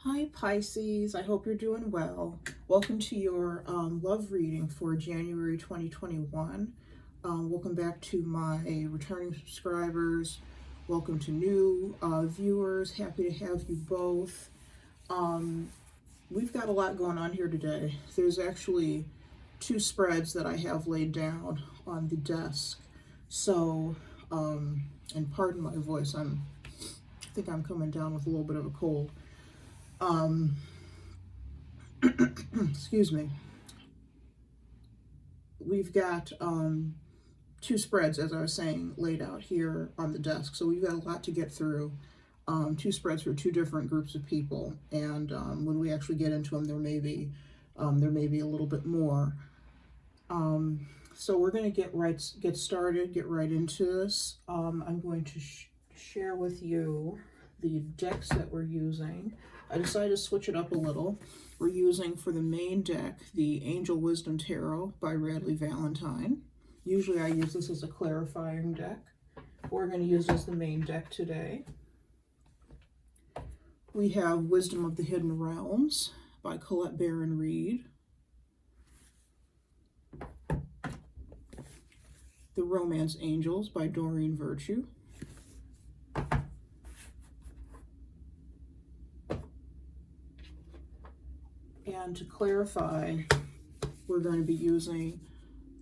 Hi Pisces, I hope you're doing well. Welcome to your love reading for January 2021. Welcome back to my returning subscribers. Welcome to new viewers. Happy to have you both. We've got a lot going on here today. There's actually two spreads that I have laid down on the desk. So, and pardon my voice, I think I'm coming down with a little bit of a cold. Excuse me. We've got two spreads, as I was saying, laid out here on the desk. So we've got a lot to get through. Two spreads for two different groups of people, and when we actually get into them, there may be a little bit more. So we're going to get started, get right into this. I'm going to share with you the decks that we're using. I decided to switch it up a little. We're using for the main deck the Angel Wisdom Tarot by Radleigh Valentine. Usually I use this as a clarifying deck. We're going to use this as the main deck today. We have Wisdom of the Hidden Realms by Colette Baron-Reid. The Romance Angels by Doreen Virtue. And to clarify, we're going to be using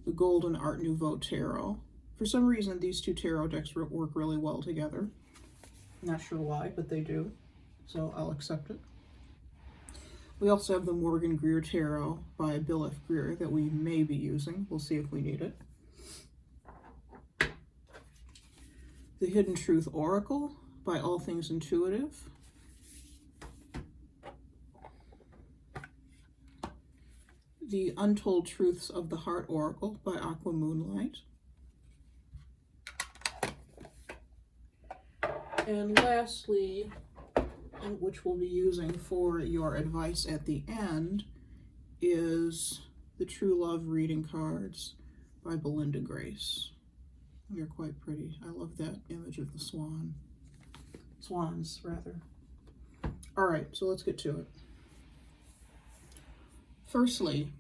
the Golden Art Nouveau Tarot. For some reason, these two tarot decks work really well together. Not sure why, but they do. So I'll accept it. We also have the Morgan Greer Tarot by Greer that we may be using. We'll see if we need it. The Hidden Truth Oracle by All Things Intuitive. The Untold Truths of the Heart Oracle by Aquamoonlight. And lastly, which we'll be using for your advice at the end, is the True Love Reading Cards by BelindaGrace. They're quite pretty. I love that image of the swans, rather. All right, so let's get to it. Firstly,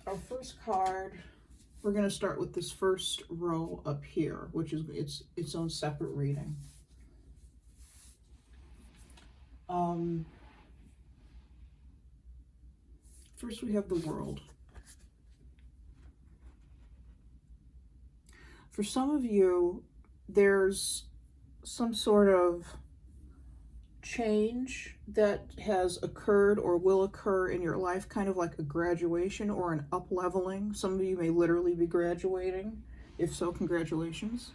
our first card, we're going to start with this first row up here, which is its own separate reading. First we have the World. For some of you, there's some sort of change that has occurred or will occur in your life, kind of like a graduation or an up-leveling. Some of you may literally be graduating. If so, congratulations.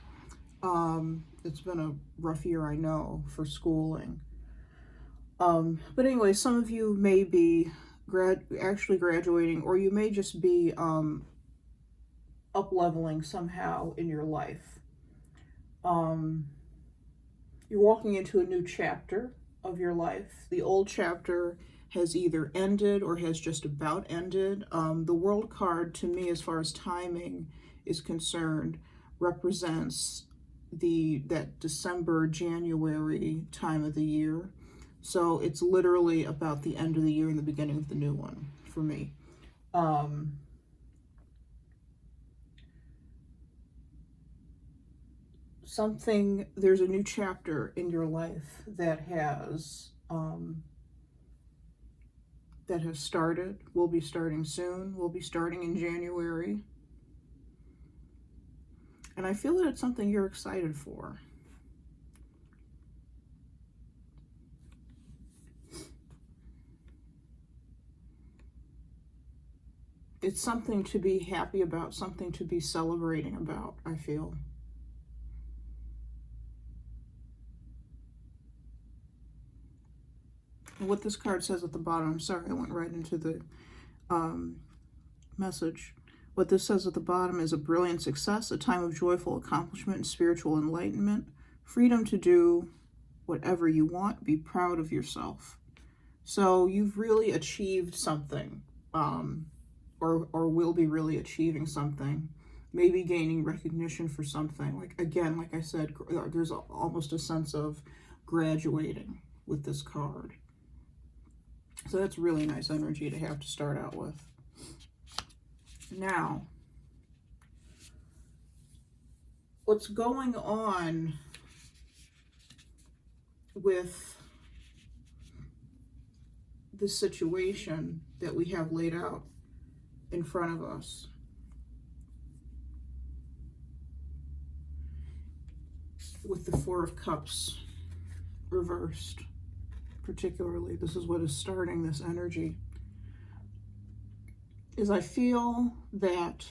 It's been a rough year, I know, for schooling. But anyway, some of you may be actually graduating, or you may just be up-leveling somehow in your life. You're walking into a new chapter of your life. The old chapter has either ended or has just about ended. The World card, to me, as far as timing is concerned, represents that December, January time of the year. So it's literally about the end of the year and the beginning of the new one for me. There's a new chapter in your life that has started, will be starting soon, will be starting in January. And I feel that it's something you're excited for. It's something to be happy about, something to be celebrating about, I feel. What this card says at the bottom, I'm sorry, I went right into the message. What this says at the bottom is a brilliant success, a time of joyful accomplishment and spiritual enlightenment, freedom to do whatever you want, be proud of yourself. So you've really achieved something, or will be really achieving something. maybe gaining recognition for something. Like, again, like I said, there's almost a sense of graduating with this card. So that's really nice energy to have to start out with. Now, what's going on with the situation that we have laid out in front of us? With the Four of Cups reversed, particularly, this is what is starting this energy, is I feel that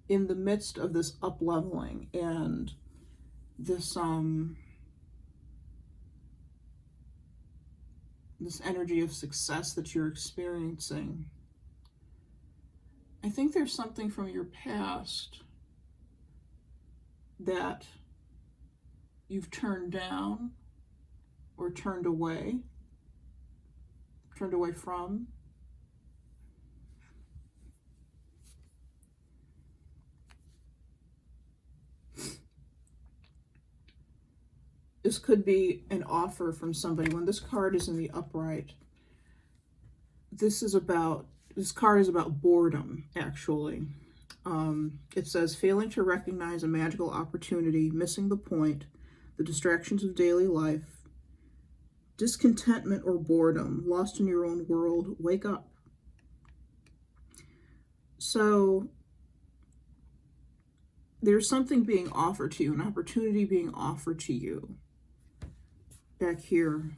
in the midst of this up-leveling and this this energy of success that you're experiencing, I think there's something from your past that you've turned down or turned away from. This could be an offer from somebody. When this card is in the upright, this card is about boredom, actually. It says, failing to recognize a magical opportunity, missing the point, the distractions of daily life, discontentment or boredom, lost in your own world, wake up. So there's something being offered to you, an opportunity being offered to you. Back here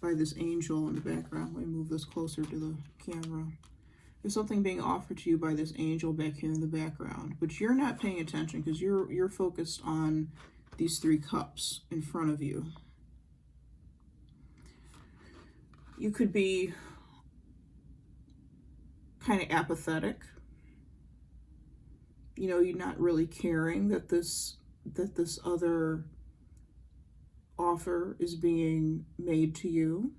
by this angel in the background. Let me move this closer to the camera. There's something being offered to you by this angel back here in the background, but you're not paying attention because you're focused on these three cups in front of you. You could be kind of apathetic. You know, you're not really caring that this other offer is being made to you.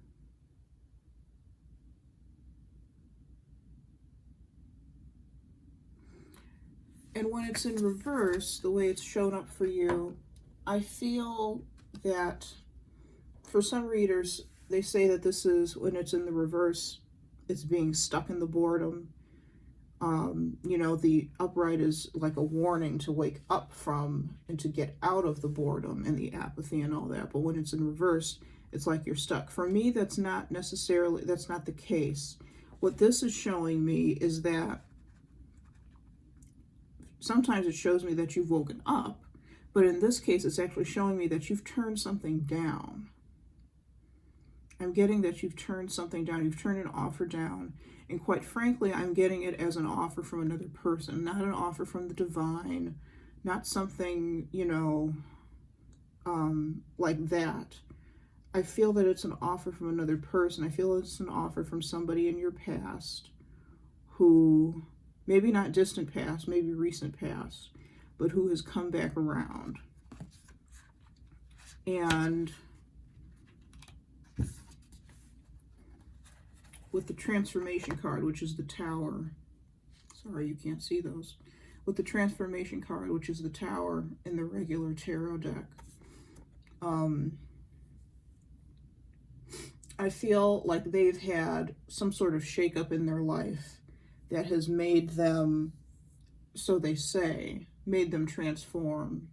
And when it's in reverse, the way it's shown up for you, I feel that for some readers, they say that this is, when it's in the reverse, it's being stuck in the boredom. You know, the upright is like a warning to wake up from and to get out of the boredom and the apathy and all that. But when it's in reverse, it's like you're stuck. For me, that's not the case. What this is showing me is that sometimes it shows me that you've woken up, but in this case, it's actually showing me that you've turned something down. I'm getting that you've turned something down. You've turned an offer down. And quite frankly, I'm getting it as an offer from another person, not an offer from the divine, not something, you know, like that. I feel that it's an offer from another person. I feel it's an offer from somebody in your past who, maybe not distant past, maybe recent past, but who has come back around. And with the transformation card, which is the Tower, sorry, you can't see those. With the transformation card, which is the Tower in the regular tarot deck, I feel like they've had some sort of shakeup in their life that has made them, so they say, made them transform.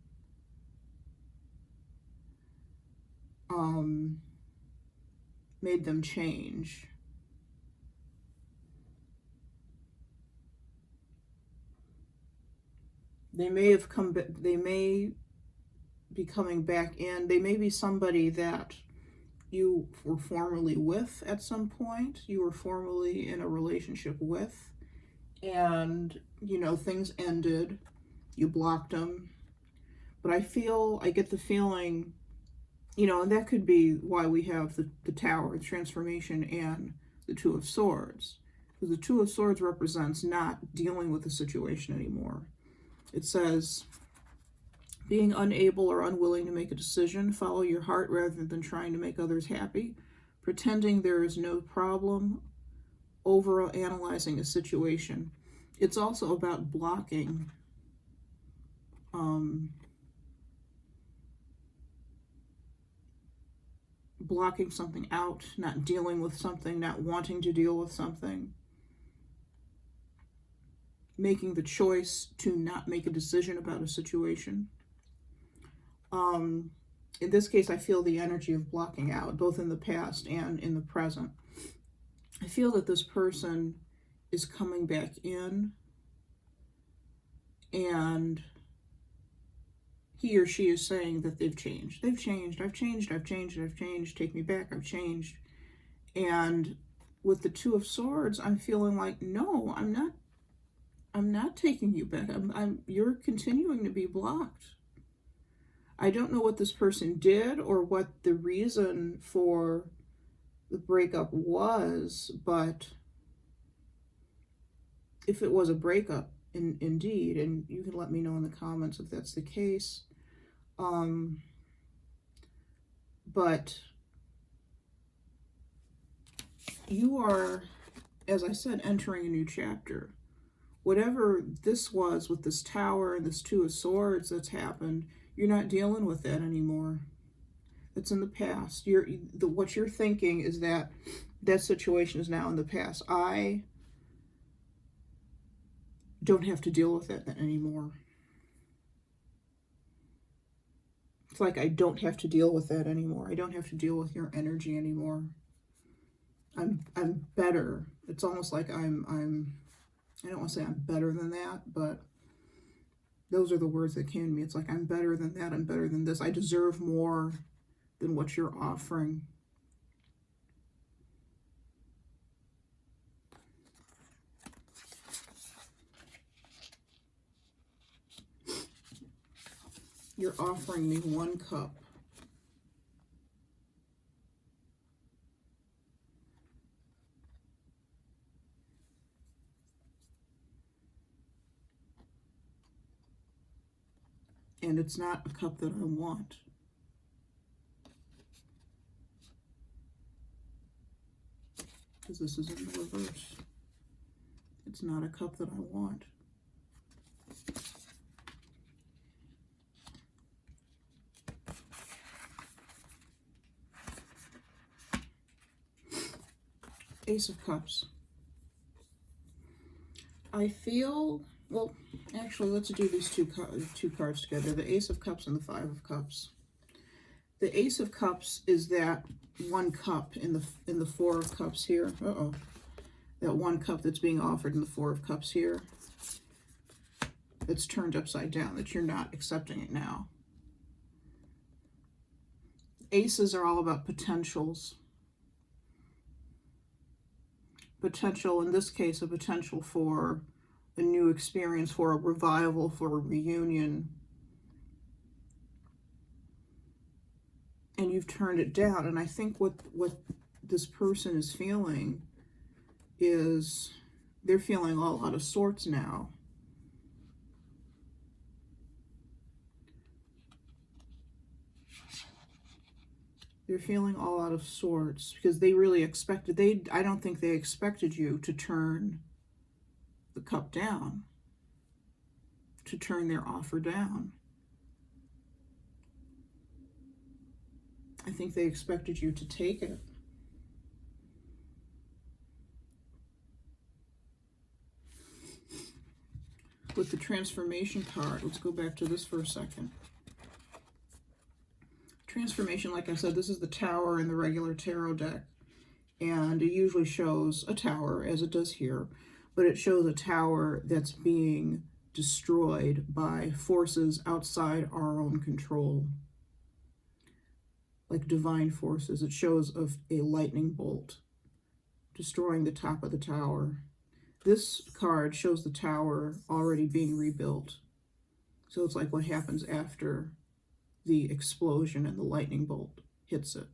Made them change. They may have come back, they may be coming back in. They may be somebody that you were formerly with at some point. You were formerly in a relationship with, and, you know, things ended. You blocked them. But I get the feeling, you know, and that could be why we have the Tower, the transformation, and the Two of Swords. Because the Two of Swords represents not dealing with the situation anymore. It says, being unable or unwilling to make a decision, follow your heart rather than trying to make others happy, pretending there is no problem, overanalyzing a situation. It's also about blocking blocking something out, not dealing with something, not wanting to deal with something, making the choice to not make a decision about a situation. In this case, I feel the energy of blocking out, both in the past and in the present. I feel that this person is coming back in, and he or she is saying that they've changed. They've changed. I've changed. I've changed. I've changed. Take me back. I've changed. And with the Two of Swords, I'm feeling like, no, I'm not taking you back. You're continuing to be blocked. I don't know what this person did or what the reason for the breakup was, but if it was a breakup, indeed, and you can let me know in the comments if that's the case. But you are, as I said, entering a new chapter. Whatever this was with this Tower and this Two of Swords that's happened, you're not dealing with that anymore. It's in the past. What you're thinking is that that situation is now in the past. I don't have to deal with that anymore. It's like I don't have to deal with that anymore. I don't have to deal with your energy anymore. I'm better. It's almost like I don't want to say I'm better than that, but those are the words that came to me. It's like, I'm better than that. I'm better than this. I deserve more than what you're offering. You're offering me 1 cup. And it's not a cup that I want. Because this is in the reverse. It's not a cup that I want. Ace of Cups. I feel, well, actually, let's do these two cards together. The Ace of Cups and the Five of Cups. The Ace of Cups is that 1 cup in the Four of Cups here. That 1 cup that's being offered in the Four of Cups here. That's turned upside down, that you're not accepting it now. Aces are all about potentials. Potential, in this case, a potential for a new experience, for a revival, for a reunion. And you've turned it down. And I think what this person is feeling is they're feeling all out of sorts now. They're feeling all out of sorts because they really expected, I don't think they expected you to turn the cup down, to turn their offer down. I think they expected you to take it. With the transformation card, let's go back to this for a second. Transformation, like I said, this is the Tower in the regular tarot deck, and it usually shows a tower, as it does here, but it shows a tower that's being destroyed by forces outside our own control, like divine forces. It shows a lightning bolt destroying the top of the tower. This card shows the tower already being rebuilt, so it's like what happens after the explosion and the lightning bolt hits it.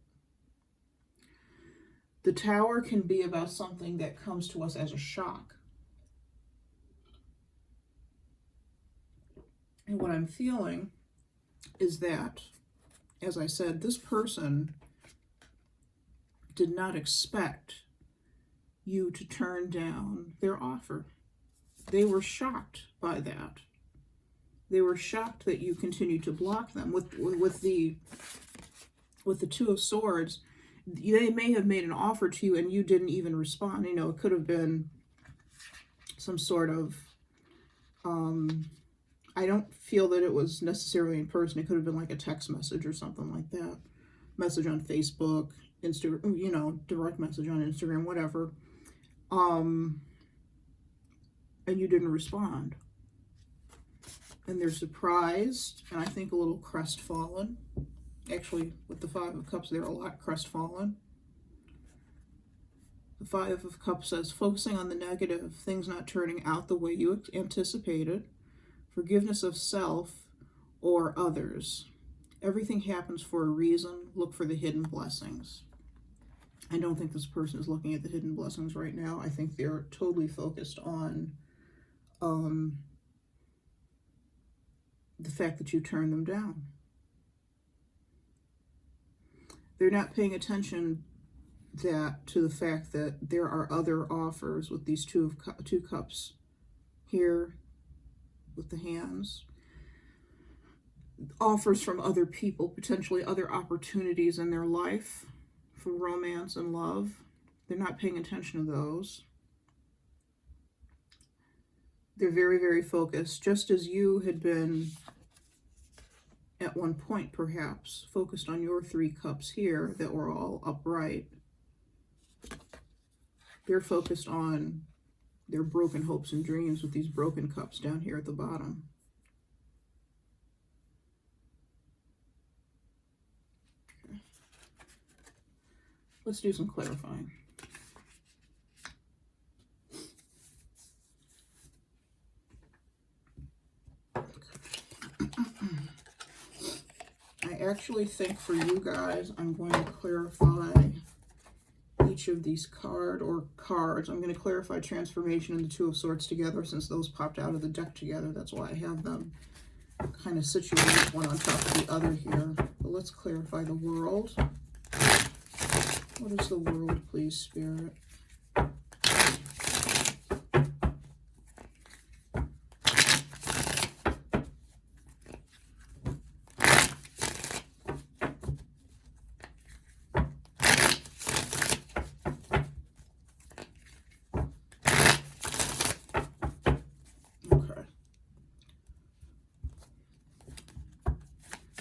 The Tower can be about something that comes to us as a shock. And what I'm feeling is that, as I said, this person did not expect you to turn down their offer. They were shocked by that. They were shocked that you continued to block them. With the Two of Swords, they may have made an offer to you and you didn't even respond. You know, it could have been some sort of, I don't feel that it was necessarily in person. It could have been like a text message or something like that. Message on Facebook, Instagram, you know, direct message on Instagram, whatever. And you didn't respond. And they're surprised, and I think a little crestfallen. Actually, with the Five of Cups, they're a lot crestfallen. The Five of Cups says, focusing on the negative, things not turning out the way you anticipated, forgiveness of self or others. Everything happens for a reason. Look for the hidden blessings. I don't think this person is looking at the hidden blessings right now. I think they're totally focused on the fact that you turned them down. They're not paying attention to the fact that there are other offers with these two cups here with the hands. Offers from other people, potentially other opportunities in their life for romance and love. They're not paying attention to those. They're very, very focused, just as you had been at one point, perhaps, focused on your three cups here that were all upright. They're focused on their broken hopes and dreams with these broken cups down here at the bottom. Okay. Let's do some clarifying. I actually think for you guys, I'm going to clarify each of these cards. I'm going to clarify transformation and the Two of Swords together since those popped out of the deck together. That's why I have them kind of situated one on top of the other here. But let's clarify the world. What is the world, please, Spirit?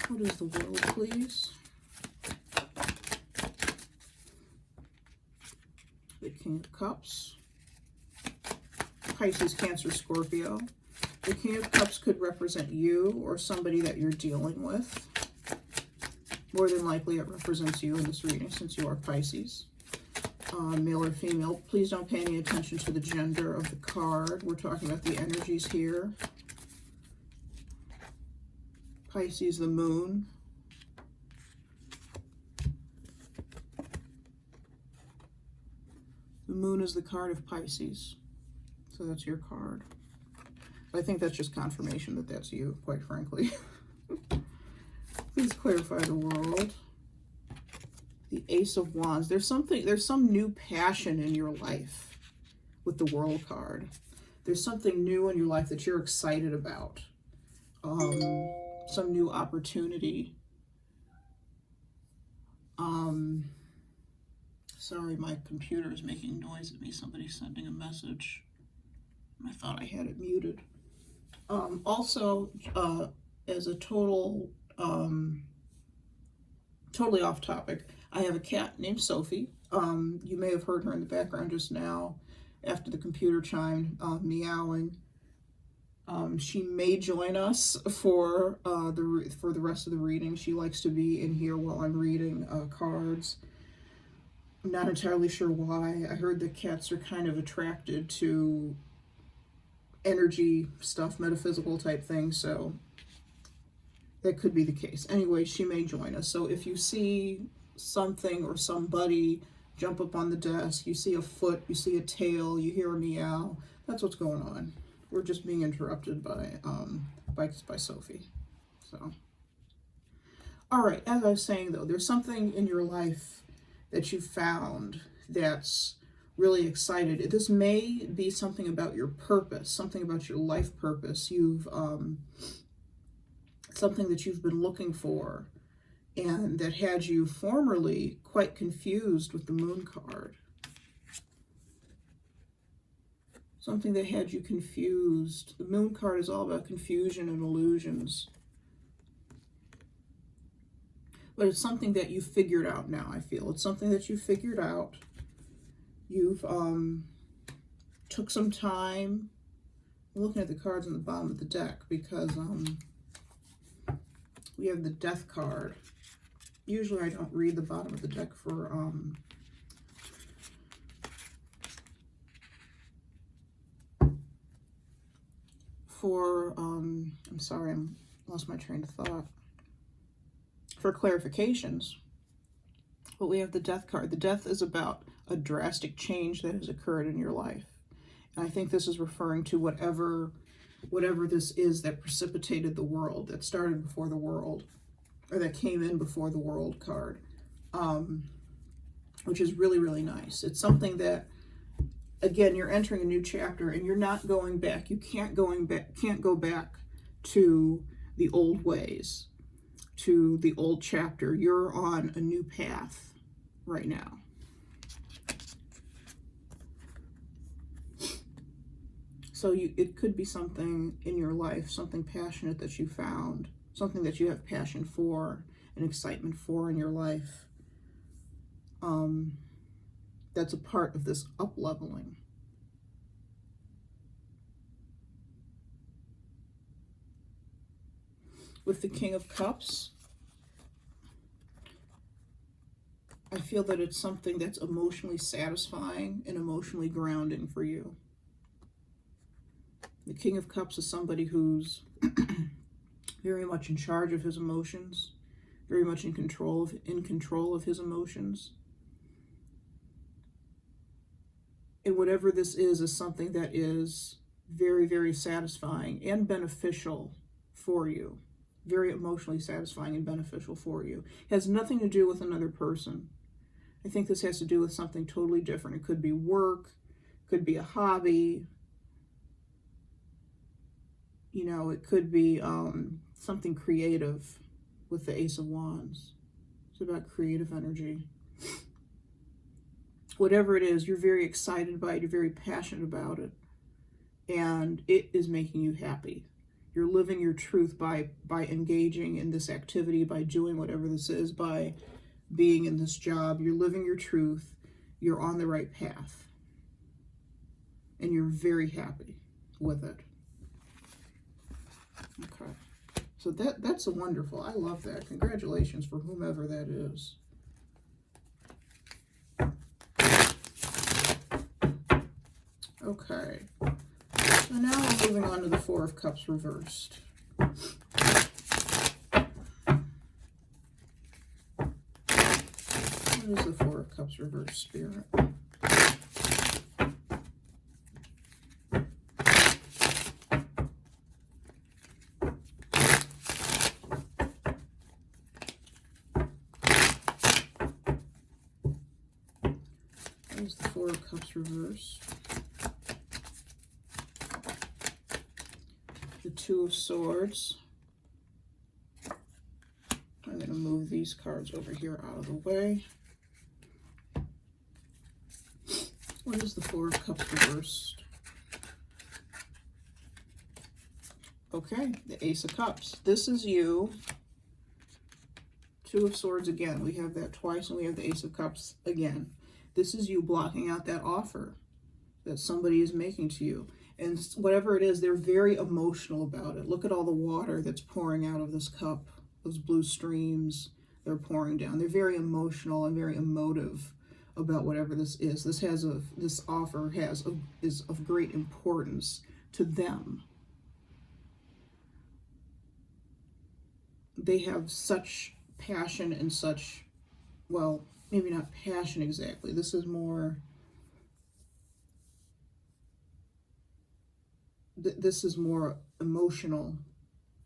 What is the world, please? The King of Cups. Pisces, Cancer, Scorpio. The King of Cups could represent you or somebody that you're dealing with. More than likely it represents you in this reading since you are Pisces. Male or female. Please don't pay any attention to the gender of the card. We're talking about the energies here. Pisces, the moon. The moon is the card of Pisces. So that's your card. I think that's just confirmation that that's you, quite frankly. Please clarify the world. The Ace of Wands. There's some new passion in your life with the World card. There's something new in your life that you're excited about. Some new opportunity. Sorry, my computer is making noise at me. Somebody's sending a message. I thought I had it muted. Also, as a totally off topic, I have a cat named Sophie. You may have heard her in the background just now after the computer chimed, meowing. She may join us for the rest of the reading. She likes to be in here while I'm reading cards. I'm not entirely sure why. I heard that cats are kind of attracted to energy stuff, metaphysical type things, so that could be the case. Anyway, she may join us. So if you see something or somebody jump up on the desk, you see a foot, you see a tail, you hear a meow, that's what's going on. We're just being interrupted by Sophie. So, all right, as I was saying though, there's something in your life that you found that's really excited. This may be something about your purpose, something about your life purpose. You've something that you've been looking for, and that had you formerly quite confused with the Moon card. Something that had you confused. The Moon card is all about confusion and illusions. But it's something that you figured out now, I feel. It's something that you figured out. You've took some time. I'm looking at the cards on the bottom of the deck because we have the Death card. Usually I don't read the bottom of the deck for I'm sorry, I lost my train of thought. For clarifications. But we have the Death card. The Death is about a drastic change that has occurred in your life. And I think this is referring to whatever this is that precipitated the world, that started before the world, or that came in before the World card, which is really, really nice. It's something that, again, you're entering a new chapter, and you're not going back. You can't go back to the old ways, to the old chapter. You're on a new path right now. So it could be something in your life, something passionate that you found, something that you have passion for and excitement for in your life. That's a part of this up-leveling. With the King of Cups, I feel that it's something that's emotionally satisfying and emotionally grounding for you. The King of Cups is somebody who's very much in charge of his emotions, very much in control of his emotions. And whatever this is something that is very, very satisfying and beneficial for you. Very emotionally satisfying and beneficial for you. It has nothing to do with another person. I think this has to do with something totally different. It could be work, could be a hobby. You know, it could be something creative with the Ace of Wands. It's about creative energy. Whatever it is, you're very excited by it. You're very passionate about it. And it is making you happy. You're living your truth by engaging in this activity, by doing whatever this is, by being in this job. You're living your truth. You're on the right path. And you're very happy with it. Okay. So that's a wonderful. I love that. Congratulations for whomever that is. Okay. So now we're moving on to the Four of Cups reversed. What is the Four of Cups reversed, Spirit? What is the Four of Cups reversed? The Two of Swords. I'm going to move these cards over here out of the way. What is the Four of Cups reversed? Okay, the Ace of Cups. This is you. Two of Swords again. We have that twice, and we have the Ace of Cups again. This is you blocking out that offer that somebody is making to you. And whatever it is, they're very emotional about it. Look at all the water that's pouring out of this cup. Those blue streams they're pouring down. They're very emotional and very emotive about whatever this is. This offer is of great importance to them. They have such passion and such, well, maybe not passion exactly. This is more... This is more emotional.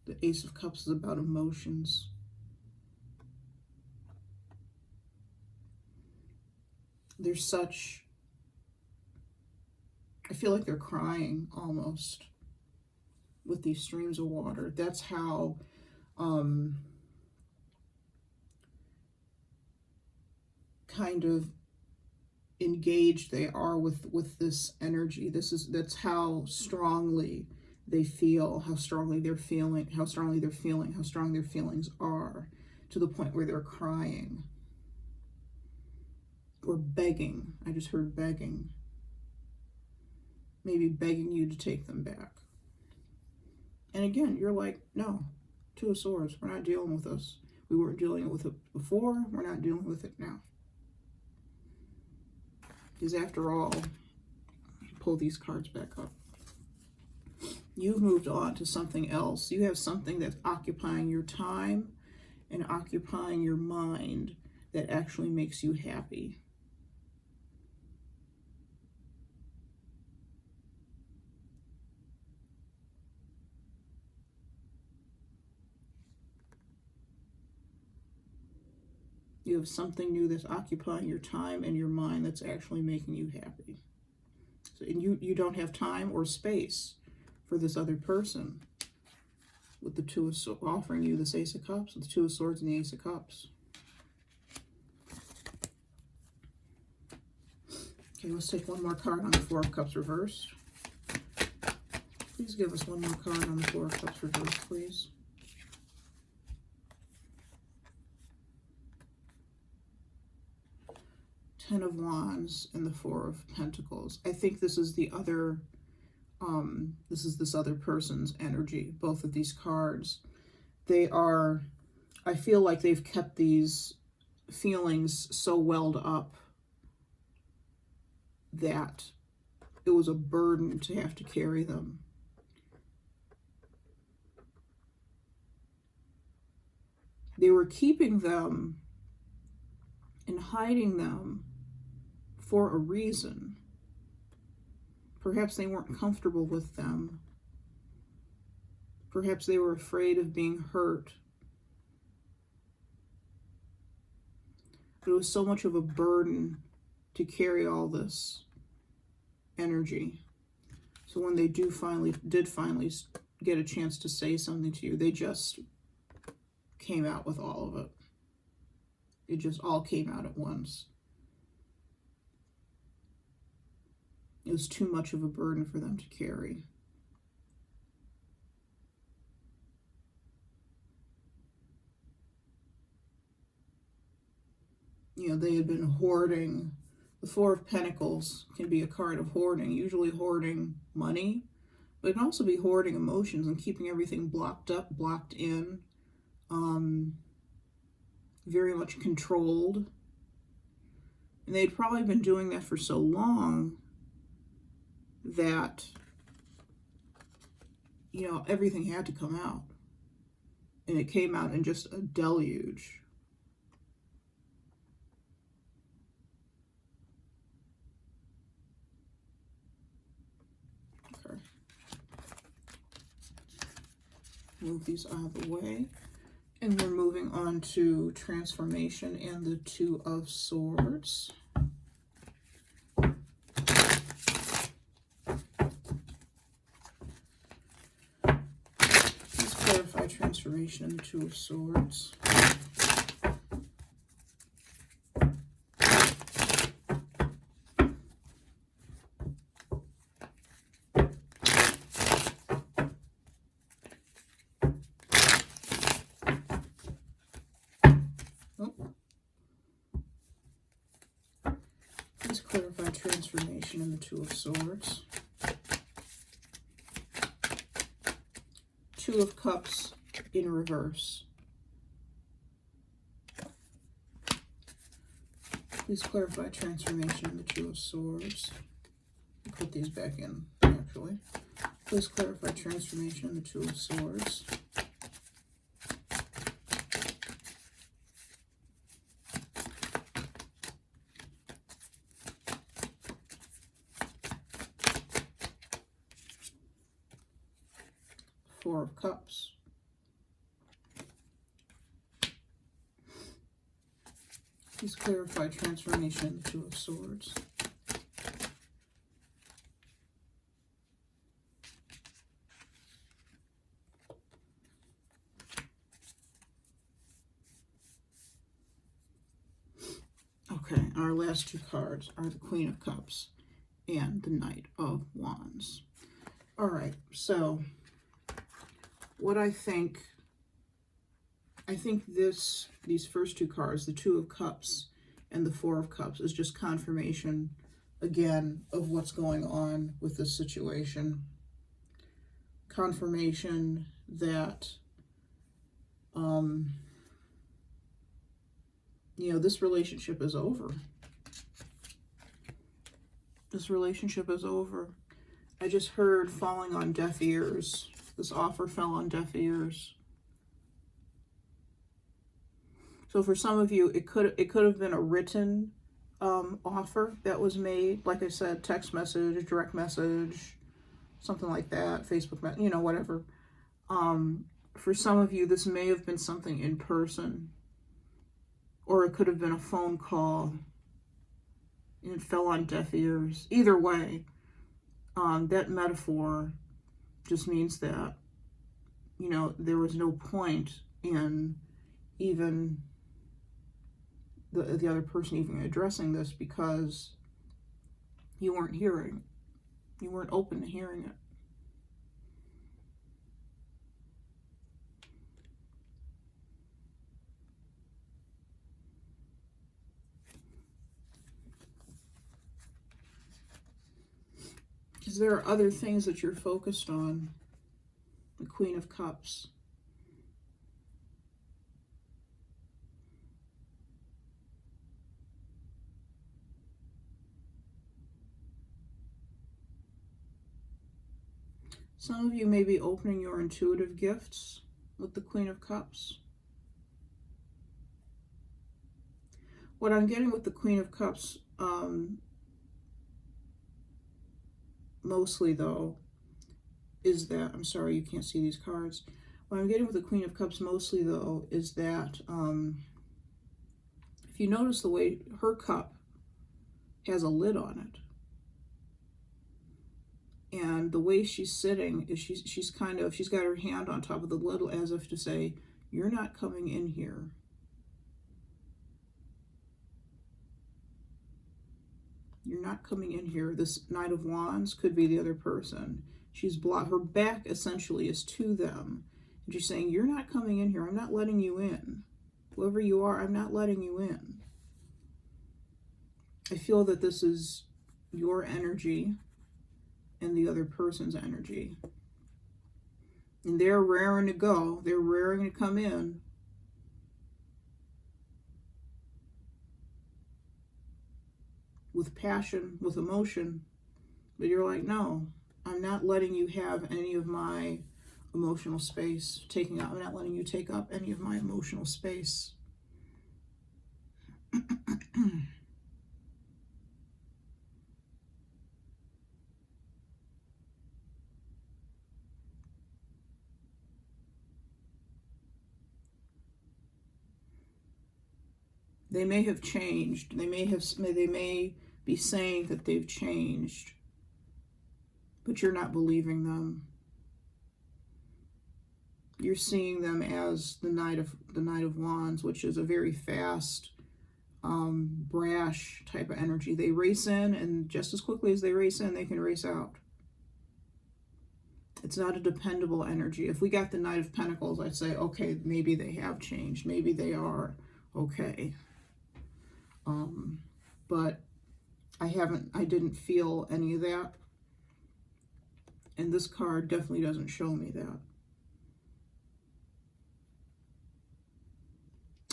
The Ace of Cups is about emotions. There's such I feel like they're crying almost with these streams of water. That's how kind of engaged they are with this energy. That's how strongly they feel, how strongly they're feeling, how strong their feelings are, to the point where they're crying or begging. I just heard begging. Maybe begging you to take them back. And again, you're like, no, Two of Swords, we're not dealing with this. We weren't dealing with it before, we're not dealing with it now. Because after all, pull these cards back up. You've moved on to something else. You have something that's occupying your time and occupying your mind that actually makes you happy. You have something new that's occupying your time and your mind that's actually making you happy. So, and you don't have time or space for this other person, with the Two of Swords offering you this Ace of Cups, with the Two of Swords and the Ace of Cups. Okay, let's take one more card on the Four of Cups reversed. Please give us one more card on the Four of Cups reversed, please. Ten of Wands and the Four of Pentacles. I think this is the other, this other person's energy. Both of these cards, they are, I feel like they've kept these feelings so welled up that it was a burden to have to carry them. They were keeping them and hiding them for a reason. Perhaps they weren't comfortable with them. Perhaps they were afraid of being hurt. But it was so much of a burden to carry all this energy. So when they did finally get a chance to say something to you, they just came out with all of it. It just all came out at once. It was too much of a burden for them to carry. You know, they had been hoarding. The Four of Pentacles can be a card of hoarding, usually hoarding money, but it can also be hoarding emotions and keeping everything blocked up, blocked in, very much controlled. And they'd probably been doing that for so long that, you know, everything had to come out. And it came out in just a deluge. Okay. Move these out of the way. And we're moving on to transformation and the Two of Swords. Let's clarify transformation and the Two of Swords. Clarify transformation in the Two of Swords. Two of Cups in reverse. Please clarify transformation in the Two of Swords. Put these back in, actually. Please clarify transformation in the Two of Swords. Four of Cups. Please clarify transformation in the Two of Swords. Okay, and our last two cards are the Queen of Cups and the Knight of Wands. All right, so what I think these first two cards, the Two of Cups and the Four of Cups, is just confirmation again of what's going on with this situation. Confirmation that you know, this relationship is over. This relationship is over. I just heard falling on deaf ears. This offer fell on deaf ears. So for some of you, it could have been a written offer that was made. Like I said, text message, direct message, something like that, Facebook, you know, whatever. For some of you, this may have been something in person, or it could have been a phone call, and it fell on deaf ears. Either way, that metaphor just means that, you know, there was no point in even the other person even addressing this, because you weren't hearing. You weren't open to hearing it. Because there are other things that you're focused on. The Queen of Cups. Some of you may be opening your intuitive gifts with the Queen of Cups. What I'm getting with the Queen of Cups, mostly though, is that, I'm sorry you can't see these cards. What I'm getting with the Queen of Cups mostly though is that if you notice the way her cup has a lid on it, and the way she's sitting is she's got her hand on top of the lid as if to say, you're not coming in here. You're not coming in here. This Knight of Wands could be the other person. She's blocked. Her back essentially is to them. And she's saying, you're not coming in here. I'm not letting you in. Whoever you are, I'm not letting you in. I feel that this is your energy and the other person's energy. And they're raring to go. They're raring to come in. With passion, with emotion. But you're like, no, I'm not letting you have any of my emotional space. I'm not letting you take up any of my emotional space. They may have changed. They may be saying that they've changed, but you're not believing them. You're seeing them as the Knight of Wands, which is a very fast, brash type of energy. They race in, and just as quickly as they race in, they can race out. It's not a dependable energy. If we got the Knight of Pentacles, I'd say, okay, maybe they have changed. Maybe they are okay. But I didn't feel any of that. And this card definitely doesn't show me that.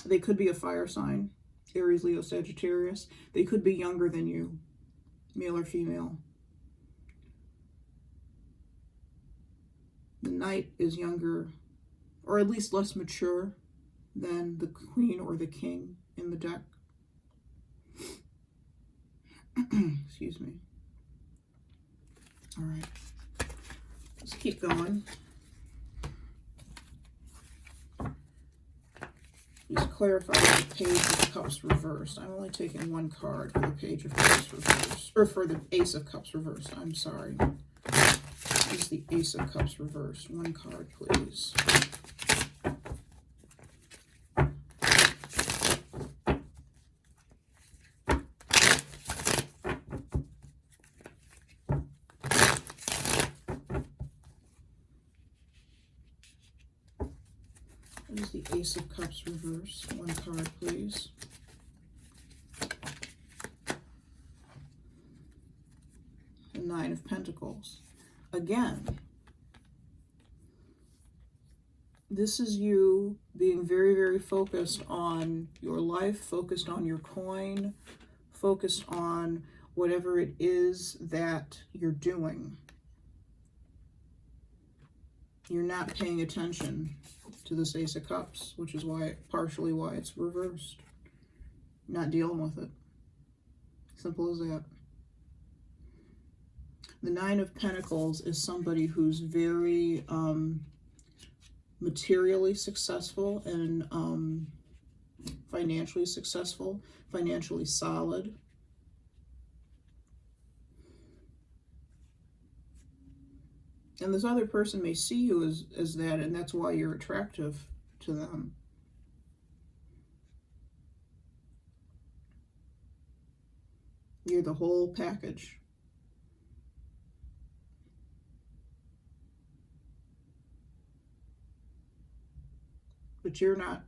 They could be a fire sign, Aries, Leo, Sagittarius. They could be younger than you, male or female. The Knight is younger, or at least less mature than the Queen or the King in the deck. Excuse me. All right, let's keep going. Just clarify the Page of Cups reversed. I'm only taking one card for the Page of Cups reversed, or for the Ace of Cups reversed. I'm sorry. This is the Ace of Cups reversed. One card, please. What is the Ace of Cups reverse? One card, please. The Nine of Pentacles. Again, this is you being very, very focused on your life, focused on your coin, focused on whatever it is that you're doing. You're not paying attention to this Ace of Cups, which is why, partially why it's reversed. Not dealing with it. Simple as that. The Nine of Pentacles is somebody who's very materially successful and financially successful, financially solid. And this other person may see you as that, and that's why you're attractive to them. You're the whole package. But you're not,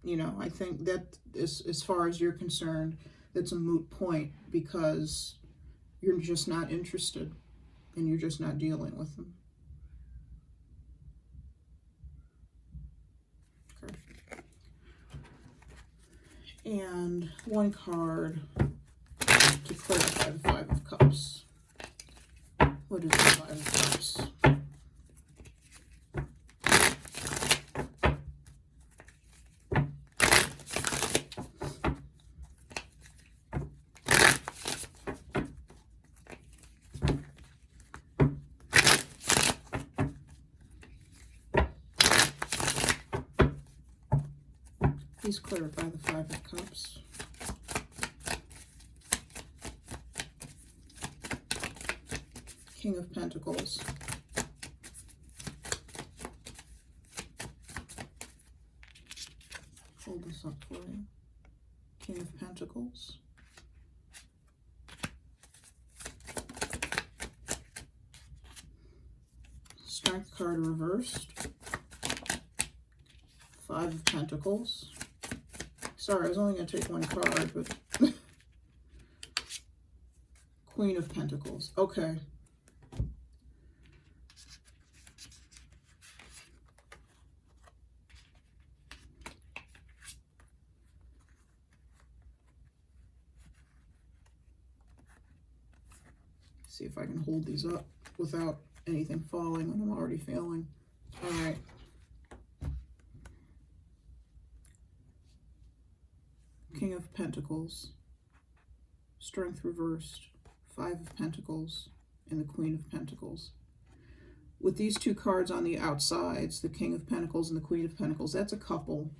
you know, I think that is, as far as you're concerned, that's a moot point, because you're just not interested and you're just not dealing with them. Okay. And one card to clarify the Five of Cups. What is the Five of Cups? Please clarify the Five of Cups. King of Pentacles. Hold this up for you. King of Pentacles. Strength card reversed. Five of Pentacles. Sorry, I was only going to take one card, but Queen of Pentacles. Okay. See if I can hold these up without anything falling when I'm already failing. All right. King of Pentacles, Strength reversed, Five of Pentacles, and the Queen of Pentacles. With these two cards on the outsides, the King of Pentacles and the Queen of Pentacles, that's a couple.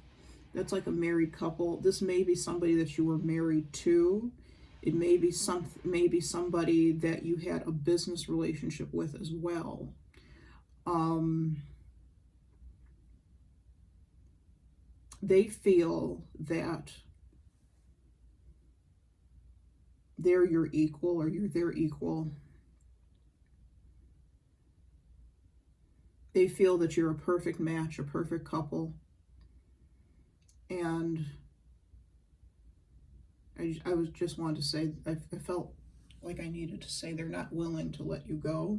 That's like a married couple. This may be somebody that you were married to. It may be somebody that you had a business relationship with as well. They feel that they're your equal, or you're their equal. They feel that you're a perfect match, a perfect couple. And I was just wanted to say, I felt like I needed to say they're not willing to let you go.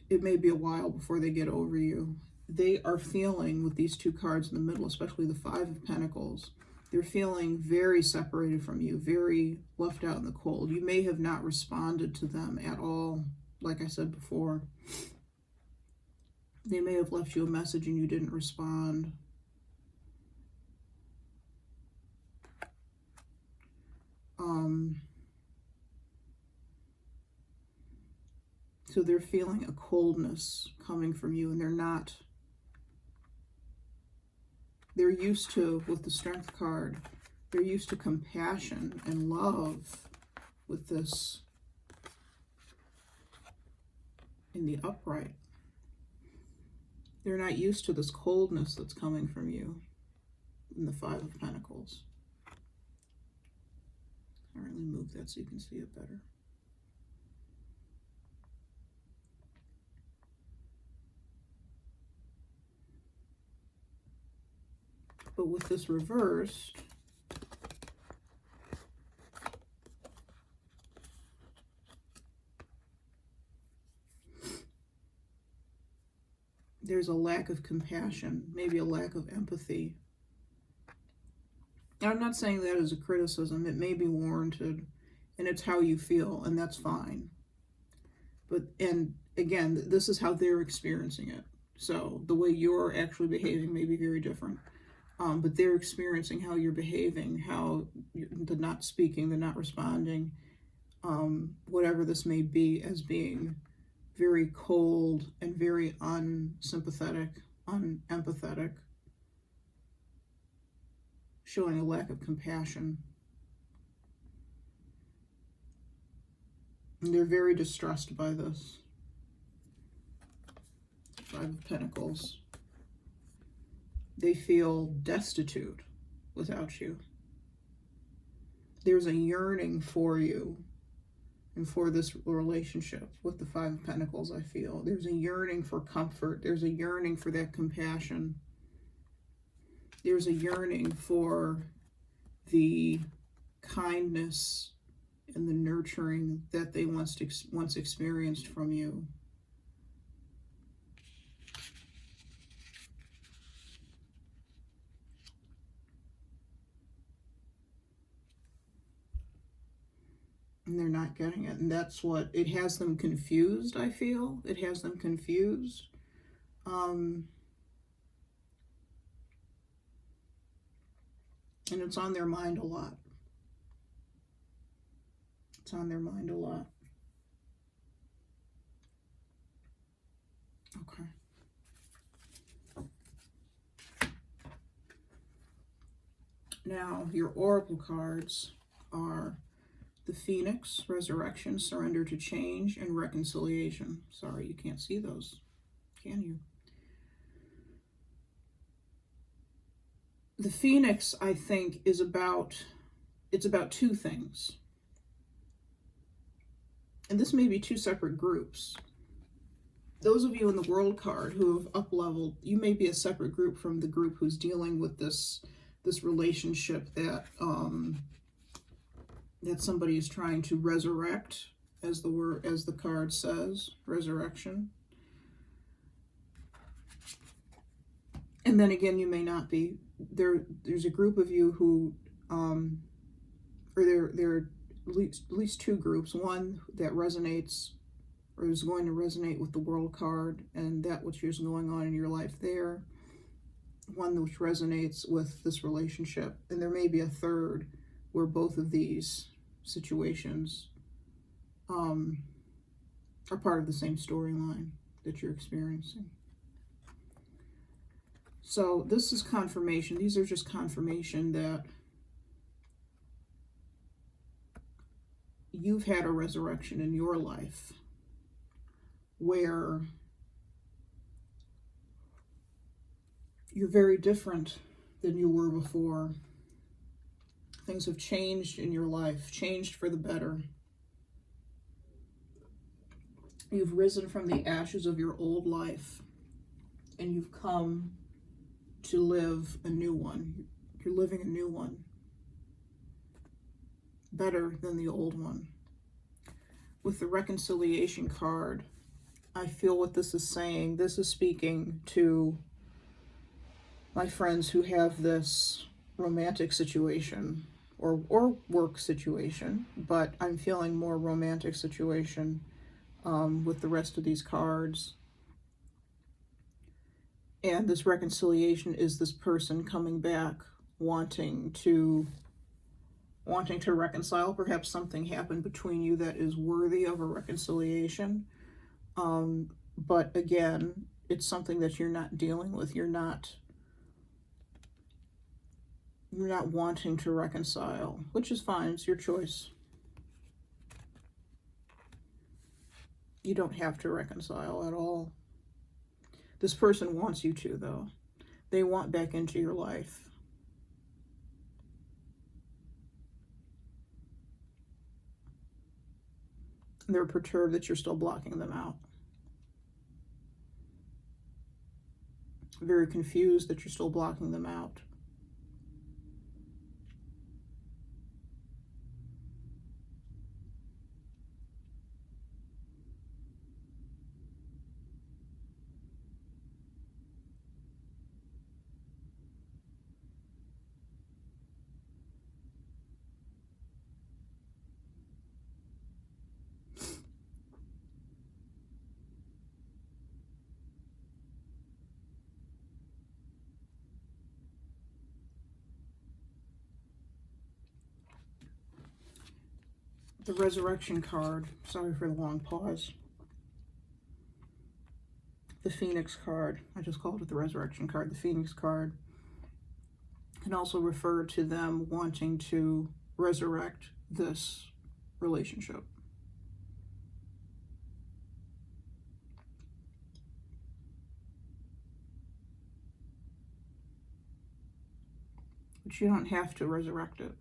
It may be a while before they get over you. They are feeling, with these two cards in the middle, especially the Five of Pentacles, they're feeling very separated from you, very left out in the cold. You may have not responded to them at all, like I said before. They may have left you a message and you didn't respond. So they're feeling a coldness coming from you, and they're used to, with the Strength card, they're used to compassion and love with this in the upright. They're not used to this coldness that's coming from you in the Five of Pentacles. All right, let me move that so you can see it better. But with this reversed, there's a lack of compassion, maybe a lack of empathy. I'm not saying that as a criticism. It may be warranted, and it's how you feel, and that's fine. But, and again, this is how they're experiencing it. So the way you're actually behaving may be very different. But they're experiencing how you're behaving, how the not speaking, the not responding, whatever this may be, as being very cold and very unsympathetic, unempathetic, showing a lack of compassion. And they're very distressed by this. Five of Pentacles. They feel destitute without you. There's a yearning for you and for this relationship with the Five of Pentacles, I feel. There's a yearning for comfort. There's a yearning for that compassion. There's a yearning for the kindness and the nurturing that they once experienced from you. And they're not getting it. And that's what, it has them confused, I feel. It has them confused. And it's on their mind a lot. It's on their mind a lot. Okay. Now, your oracle cards are the Phoenix, Resurrection, Surrender to Change, and Reconciliation. Sorry, you can't see those, can you? The Phoenix, I think, is about, it's about two things. And this may be two separate groups. Those of you in the World card who have up-leveled, you may be a separate group from the group who's dealing with this relationship that that somebody is trying to resurrect, as the card says, resurrection. And then again, you may not be. There's a group of you who, or there are at least two groups. One that resonates, or is going to resonate with the World card and that which is going on in your life there. One which resonates with this relationship. And there may be a third where both of these situations are part of the same storyline that you're experiencing. So this is confirmation. These are just confirmation that you've had a resurrection in your life where you're very different than you were before. Things have changed in your life, changed for the better. You've risen from the ashes of your old life and you've come to live a new one. You're living a new one. Better than the old one. With the reconciliation card, I feel what this is saying. This is speaking to my friends who have this romantic situation or work situation, but I'm feeling more romantic situation with the rest of these cards. And this reconciliation is this person coming back, wanting to reconcile. Perhaps something happened between you that is worthy of a reconciliation. But again, it's something that you're not dealing with. You're not wanting to reconcile, which is fine. It's your choice. You don't have to reconcile at all. This person wants you to, though. They want back into your life. They're perturbed that you're still blocking them out. Very confused that you're still blocking them out. The Resurrection card. Sorry for the long pause. The Phoenix card. I just called it the Resurrection card. The Phoenix card can also refer to them wanting to resurrect this relationship. But you don't have to resurrect it.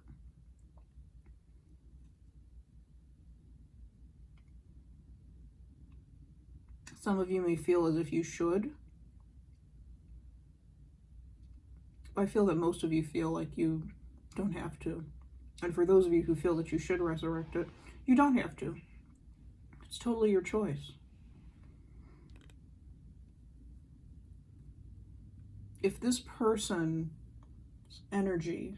Some of you may feel as if you should. I feel that most of you feel like you don't have to. And for those of you who feel that you should resurrect it, you don't have to. It's totally your choice. If this person's energy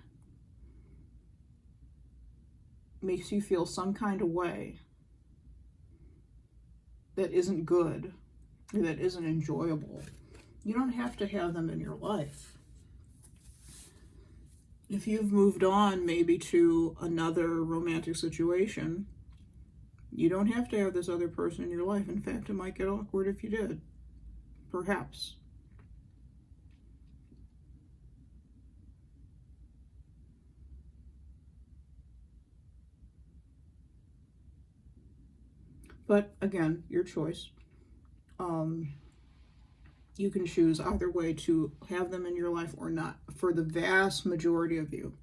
makes you feel some kind of way that isn't good, or that isn't enjoyable, you don't have to have them in your life. If you've moved on maybe to another romantic situation, you don't have to have this other person in your life. In fact, it might get awkward if you did. Perhaps. But again, your choice. You can choose either way to have them in your life or not. For the vast majority of you,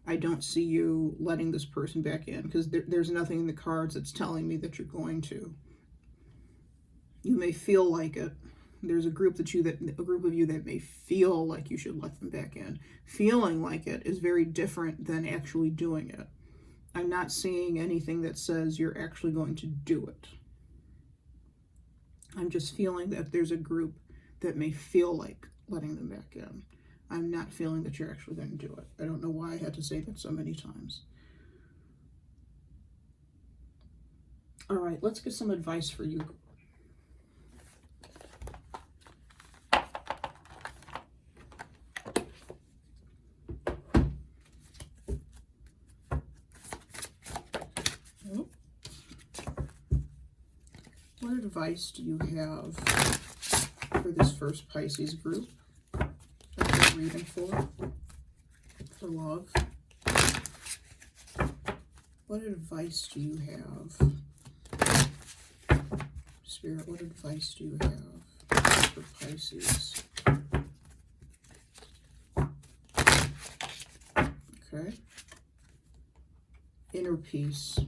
I don't see you letting this person back in, because there's nothing in the cards that's telling me that you're going to. You may feel like it. There's a group of you that may feel like you should let them back in. Feeling like it is very different than actually doing it. I'm not seeing anything that says you're actually going to do it. I'm just feeling that there's a group that may feel like letting them back in. I'm not feeling that you're actually going to do it. I don't know why I had to say that so many times. All right, let's get some advice for you. What advice do you have for this first Pisces group that you're reading for love? What advice do you have? Spirit, what advice do you have for Pisces? Okay. Inner peace.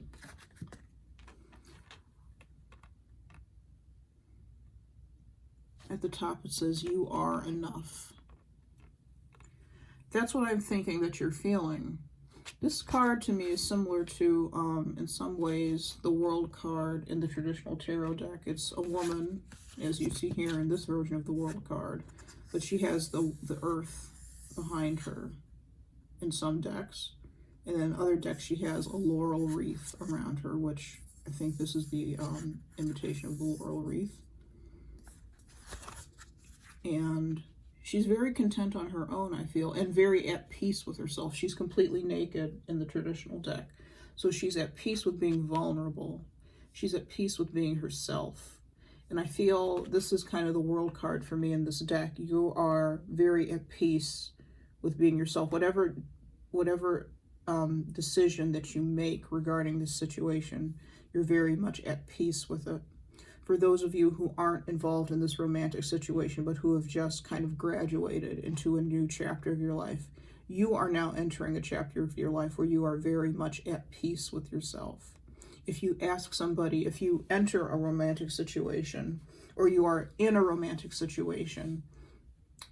At the top it says, you are enough. That's what I'm thinking that you're feeling. This card to me is similar to, in some ways, the World card in the traditional tarot deck. It's a woman, as you see here in this version of the World card, but she has the earth behind her in some decks. And in other decks she has a laurel wreath around her, which I think this is the imitation of the laurel wreath. And she's very content on her own, I feel, and very at peace with herself. She's completely naked in the traditional deck. So she's at peace with being vulnerable. She's at peace with being herself. And I feel this is kind of the World card for me in this deck. You are very at peace with being yourself. Whatever decision that you make regarding this situation, you're very much at peace with it. For those of you who aren't involved in this romantic situation, but who have just kind of graduated into a new chapter of your life, you are now entering a chapter of your life where you are very much at peace with yourself. If you ask somebody, if you enter a romantic situation, or you are in a romantic situation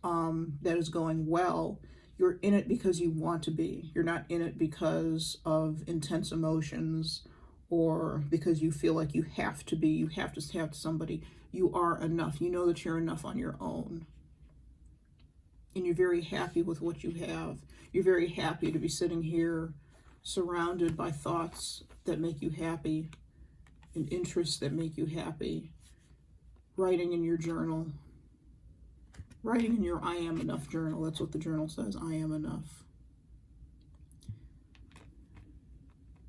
that is going well, you're in it because you want to be. You're not in it because of intense emotions, or because you feel like you have to be, you have to have somebody. You are enough. You know that you're enough on your own. And you're very happy with what you have. You're very happy to be sitting here surrounded by thoughts that make you happy and interests that make you happy. Writing in your journal. Writing in your I am enough journal. That's what the journal says. I am enough.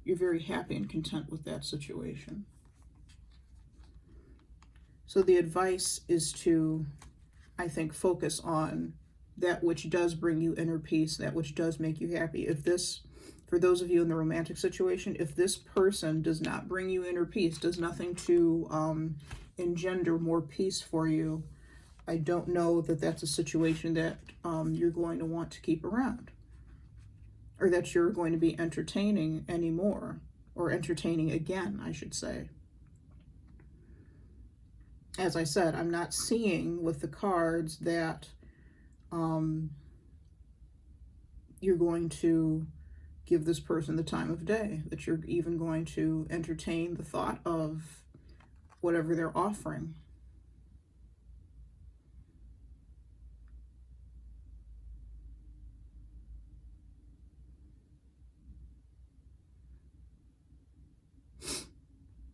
you're very happy and content with that situation. So the advice is to, I think, focus on that which does bring you inner peace, that which does make you happy. If this, for those of you in the romantic situation, if this person does not bring you inner peace, does nothing to engender more peace for you, I don't know that that's a situation that you're going to want to keep around, or that you're going to be entertaining anymore, or entertaining again, I should say. As I said, I'm not seeing with the cards that you're going to give this person the time of day, that you're even going to entertain the thought of whatever they're offering.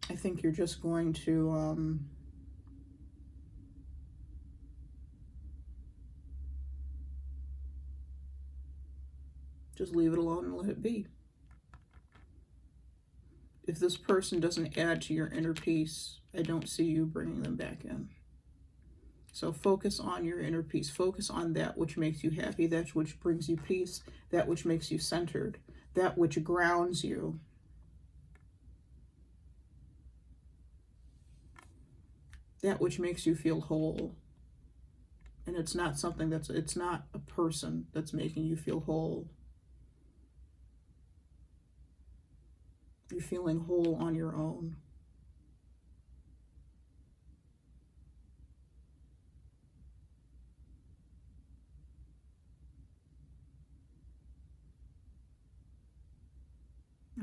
I think you're just going to just leave it alone and let it be. If this person doesn't add to your inner peace, I don't see you bringing them back in. So focus on your inner peace. Focus on that which makes you happy, that which brings you peace, that which makes you centered, that which grounds you. That which makes you feel whole. And it's not something it's not a person that's making you feel whole. You're feeling whole on your own.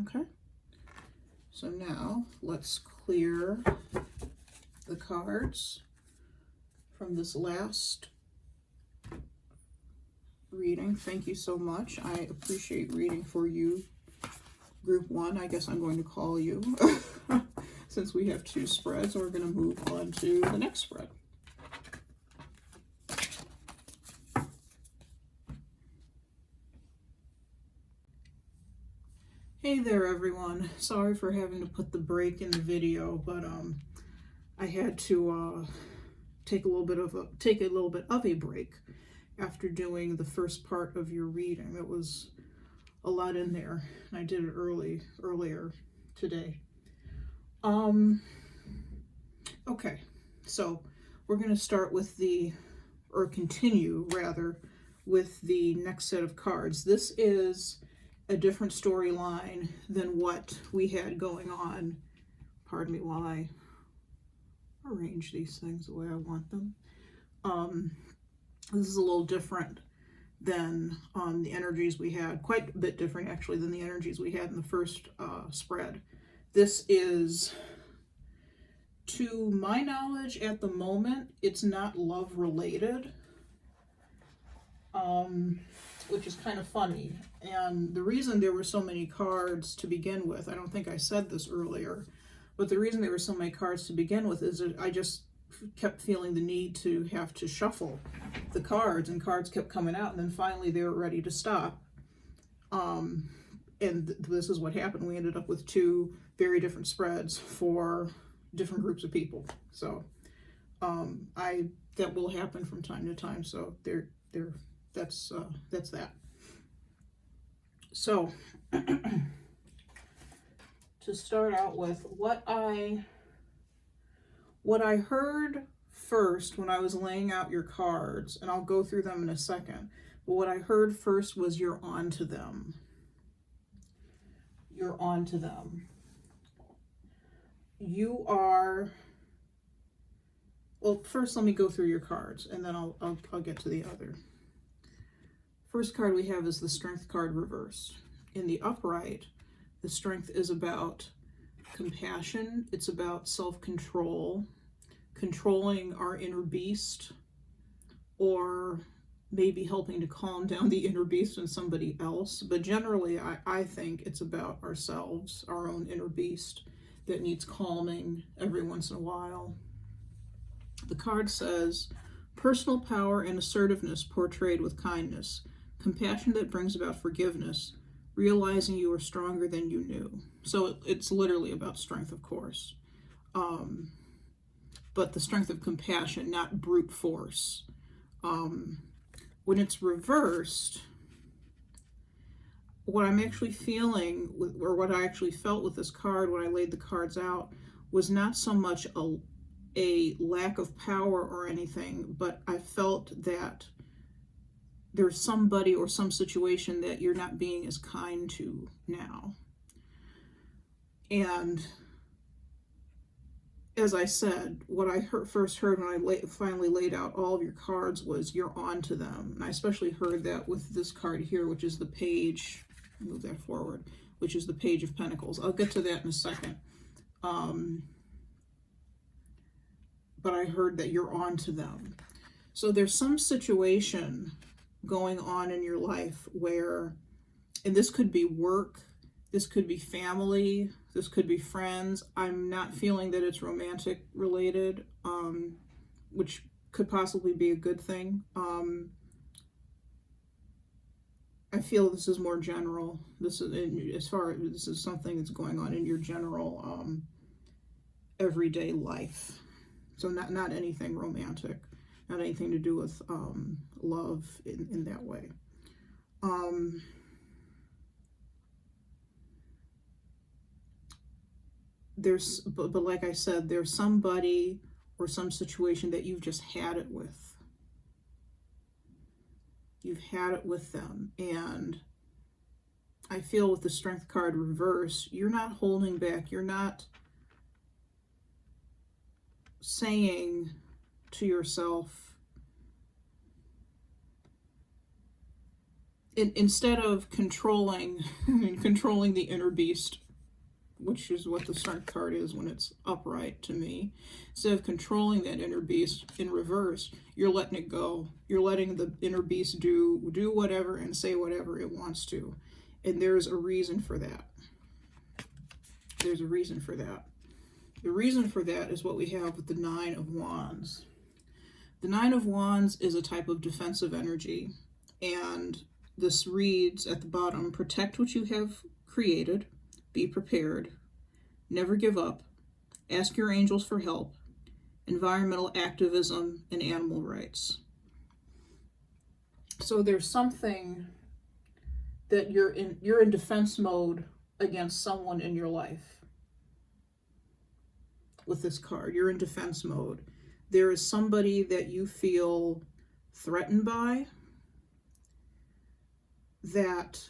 Okay. So now let's clear the cards from this last reading. Thank you so much. I appreciate reading for you, Group 1. I guess I'm going to call you since we have 2 spreads. We're going to move on to the next spread. Hey there, everyone. Sorry for having to put the break in the video, but I had to take a little bit of a break after doing the first part of your reading. It was a lot in there, and I did it earlier today. Okay, so we're going to start with continue rather, with the next set of cards. This is a different storyline than what we had going on. Pardon me while I arrange these things the way I want them. This is a little different than the energies we had, quite a bit different actually than the energies we had in the first spread. This is, to my knowledge at the moment, it's not love related, which is kind of funny. And the reason there were so many cards to begin with, I don't think I said this earlier, but the reason there were so many cards to begin with is that I just kept feeling the need to have to shuffle the cards, and cards kept coming out, and then finally they were ready to stop. And this is what happened. We ended up with 2 very different spreads for different groups of people. So that will happen from time to time. So that's that. So to start out with, what I heard first when I was laying out your cards, and I'll go through them in a second, but what I heard first was you're on to them. You're on to them. You are, well, first let me go through your cards, and then I'll get to the other. First card we have is the Strength card reversed. In the upright, the Strength is about compassion. It's about self-control, controlling our inner beast, or maybe helping to calm down the inner beast in somebody else. But generally, I think it's about ourselves, our own inner beast that needs calming every once in a while. The card says, personal power and assertiveness portrayed with kindness, compassion that brings about forgiveness, realizing you are stronger than you knew. So it's literally about strength, of course. But the strength of compassion, not brute force. When it's reversed, what I'm actually feeling, or what I actually felt with this card when I laid the cards out, was not so much a lack of power or anything, but I felt that there's somebody or some situation that you're not being as kind to now. And as I said, what I first heard when I finally laid out all of your cards was you're on to them. And I especially heard that with this card here, which is the Page, move that forward, which is the Page of Pentacles. I'll get to that in a second. But I heard that you're on to them. So there's some situation going on in your life where, and this could be work, this could be family, this could be friends. I'm not feeling that it's romantic related, which could possibly be a good thing. I feel this is more general. This is this is something that's going on in your general everyday life. So not anything romantic, not anything to do with love in that way. But like I said, there's somebody or some situation that you've just had it with. You've had it with them. And I feel with the Strength card reverse, you're not holding back. You're not saying to yourself, instead of controlling the inner beast, which is what the Strength card is when it's upright to me, instead of controlling that inner beast in reverse, you're letting it go. You're letting the inner beast do whatever and say whatever it wants to. And there's a reason for that. There's a reason for that. The reason for that is what we have with the Nine of Wands. The Nine of Wands is a type of defensive energy, and this reads at the bottom, protect what you have created, be prepared, never give up, ask your angels for help, environmental activism, and animal rights. So there's something that you're in defense mode against someone in your life. With this card, you're in defense mode. There is somebody that you feel threatened by, that,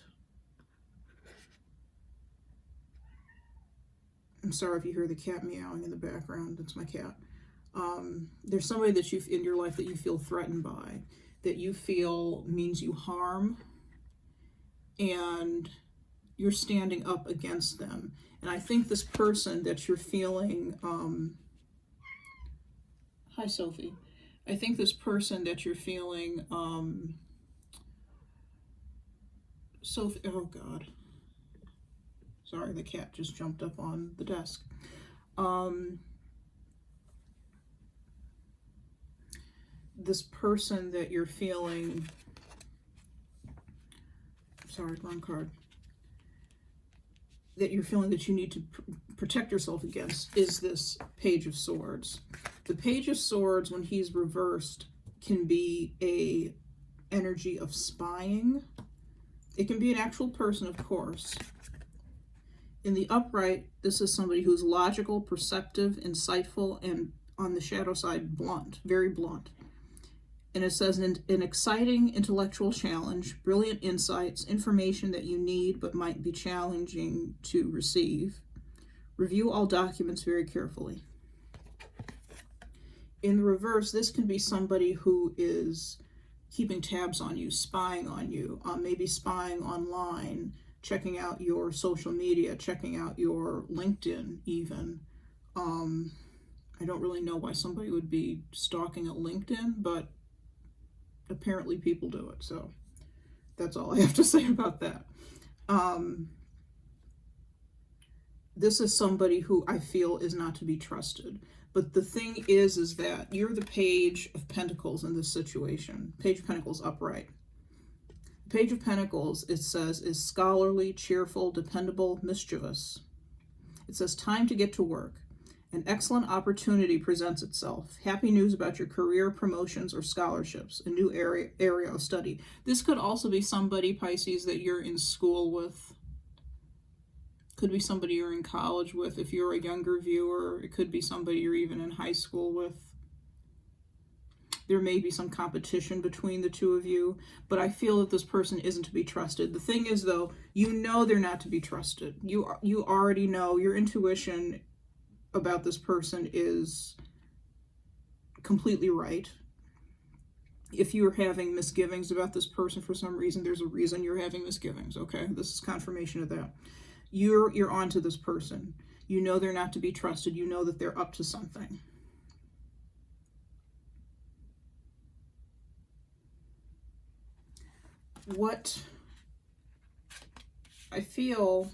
I'm sorry if you hear the cat meowing in the background, that's my cat. There's somebody that you in your life that you feel threatened by, that you feel means you harm, and you're standing up against them. And I think this person that you're feeling, hi Sophie, I think this person that you're feeling, Sophie, oh God, sorry, the cat just jumped up on the desk. This person that you're feeling, sorry, wrong card, that you're feeling that you need to protect yourself against is this Page of Swords. The Page of Swords, when he's reversed, can be a energy of spying. It can be an actual person, of course. In the upright, this is somebody who's logical, perceptive, insightful, and on the shadow side, blunt, very blunt. And it says, an exciting intellectual challenge, brilliant insights, information that you need but might be challenging to receive. Review all documents very carefully. In the reverse, this can be somebody who is keeping tabs on you, spying on you, maybe spying online, checking out your social media, checking out your LinkedIn even. I don't really know why somebody would be stalking a LinkedIn, but apparently people do it, so that's all I have to say about that. This is somebody who I feel is not to be trusted. But the thing is that you're the Page of Pentacles in this situation. Page of Pentacles upright. Page of Pentacles, it says, is scholarly, cheerful, dependable, mischievous. It says, time to get to work. An excellent opportunity presents itself. Happy news about your career, promotions, or scholarships. A new area of study. This could also be somebody, Pisces, that you're in school with. Could be somebody you're in college with if you're a younger viewer. It could be somebody you're even in high school with. There may be some competition between the two of you, but I feel that this person isn't to be trusted. The thing is, though, you know they're not to be trusted. You already know. Your intuition about this person is completely right. If you're having misgivings about this person for some reason, there's a reason you're having misgivings, okay? This is confirmation of that. You're onto this person. You know they're not to be trusted. You know that they're up to something. What I feel,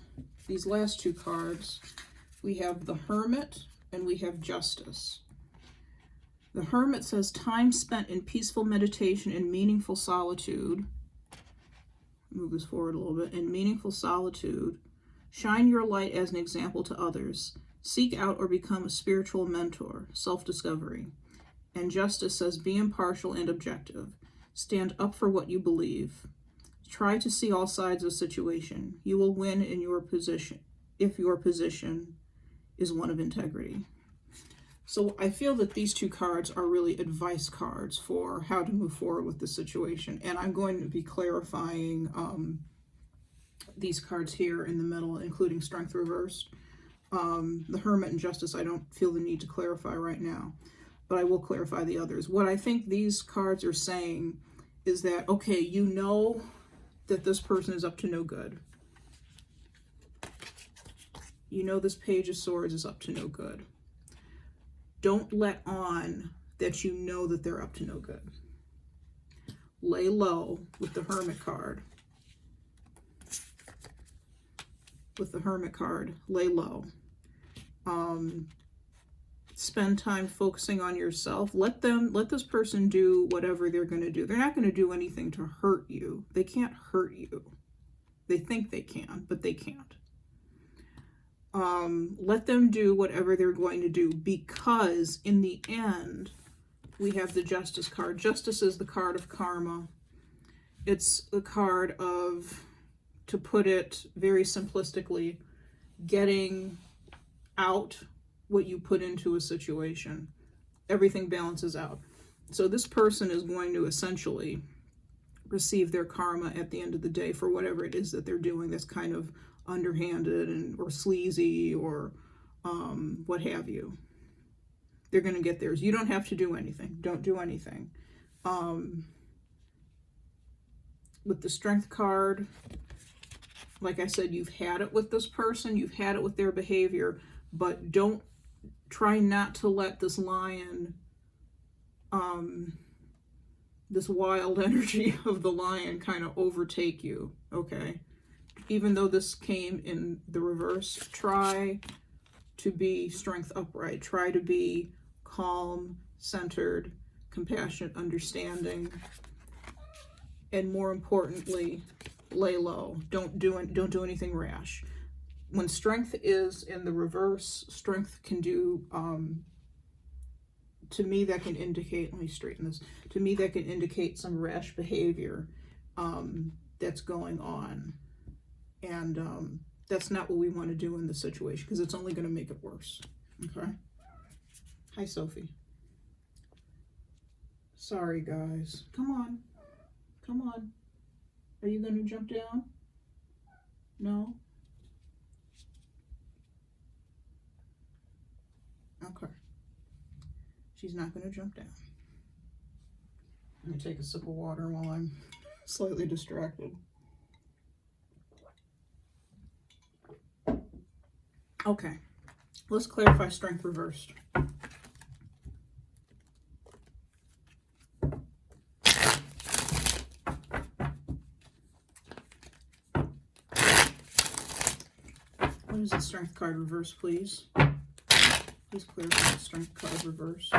these last two cards, we have the Hermit and we have Justice. The Hermit says, time spent in peaceful meditation and meaningful solitude. Move this forward a little bit. In meaningful solitude, shine your light as an example to others. Seek out or become a spiritual mentor, self-discovery. And Justice says, be impartial and objective. Stand up for what you believe. Try to see all sides of a situation. You will win in your position if your position is one of integrity. So I feel that these two cards are really advice cards for how to move forward with the situation. And I'm going to be clarifying these cards here in the middle, including Strength reversed. The Hermit and Justice, I don't feel the need to clarify right now, but I will clarify the others. What I think these cards are saying is that, okay, you know that this person is up to no good. You know this Page of Swords is up to no good. Don't let on that you know that they're up to no good. Lay low with the Hermit card. With the Hermit card, lay low. Spend time focusing on yourself. Let this person do whatever they're going to do. They're not going to do anything to hurt you. They can't hurt you. They think they can, but they can't. Let them do whatever they're going to do, because in the end, we have the Justice card. Justice is the card of karma. It's the card of, to put it very simplistically, getting out what you put into a situation. Everything balances out. So this person is going to essentially receive their karma at the end of the day for whatever it is that they're doing that's kind of underhanded and or sleazy or what have you. They're going to get theirs. You don't have to do anything. Don't do anything. With the Strength card, like I said, you've had it with this person. You've had it with their behavior, but try not to let this lion, this wild energy of the lion kind of overtake you, okay? Even though this came in the reverse, try to be Strength upright. Try to be calm, centered, compassionate, understanding, and more importantly, lay low. Don't do anything rash. When Strength is in the reverse, Strength can do, to me that can indicate, let me straighten this, to me that can indicate some rash behavior that's going on. And that's not what we want to do in this situation, because it's only going to make it worse. Okay? Hi, Sophie. Sorry, guys. Come on. Come on. Are you going to jump down? No? Okay. She's not going to jump down. I'm going to take a sip of water while I'm slightly distracted. Okay, let's clarify Strength reversed. What is the Strength card reversed, please? Please clarify the Strength card reversed.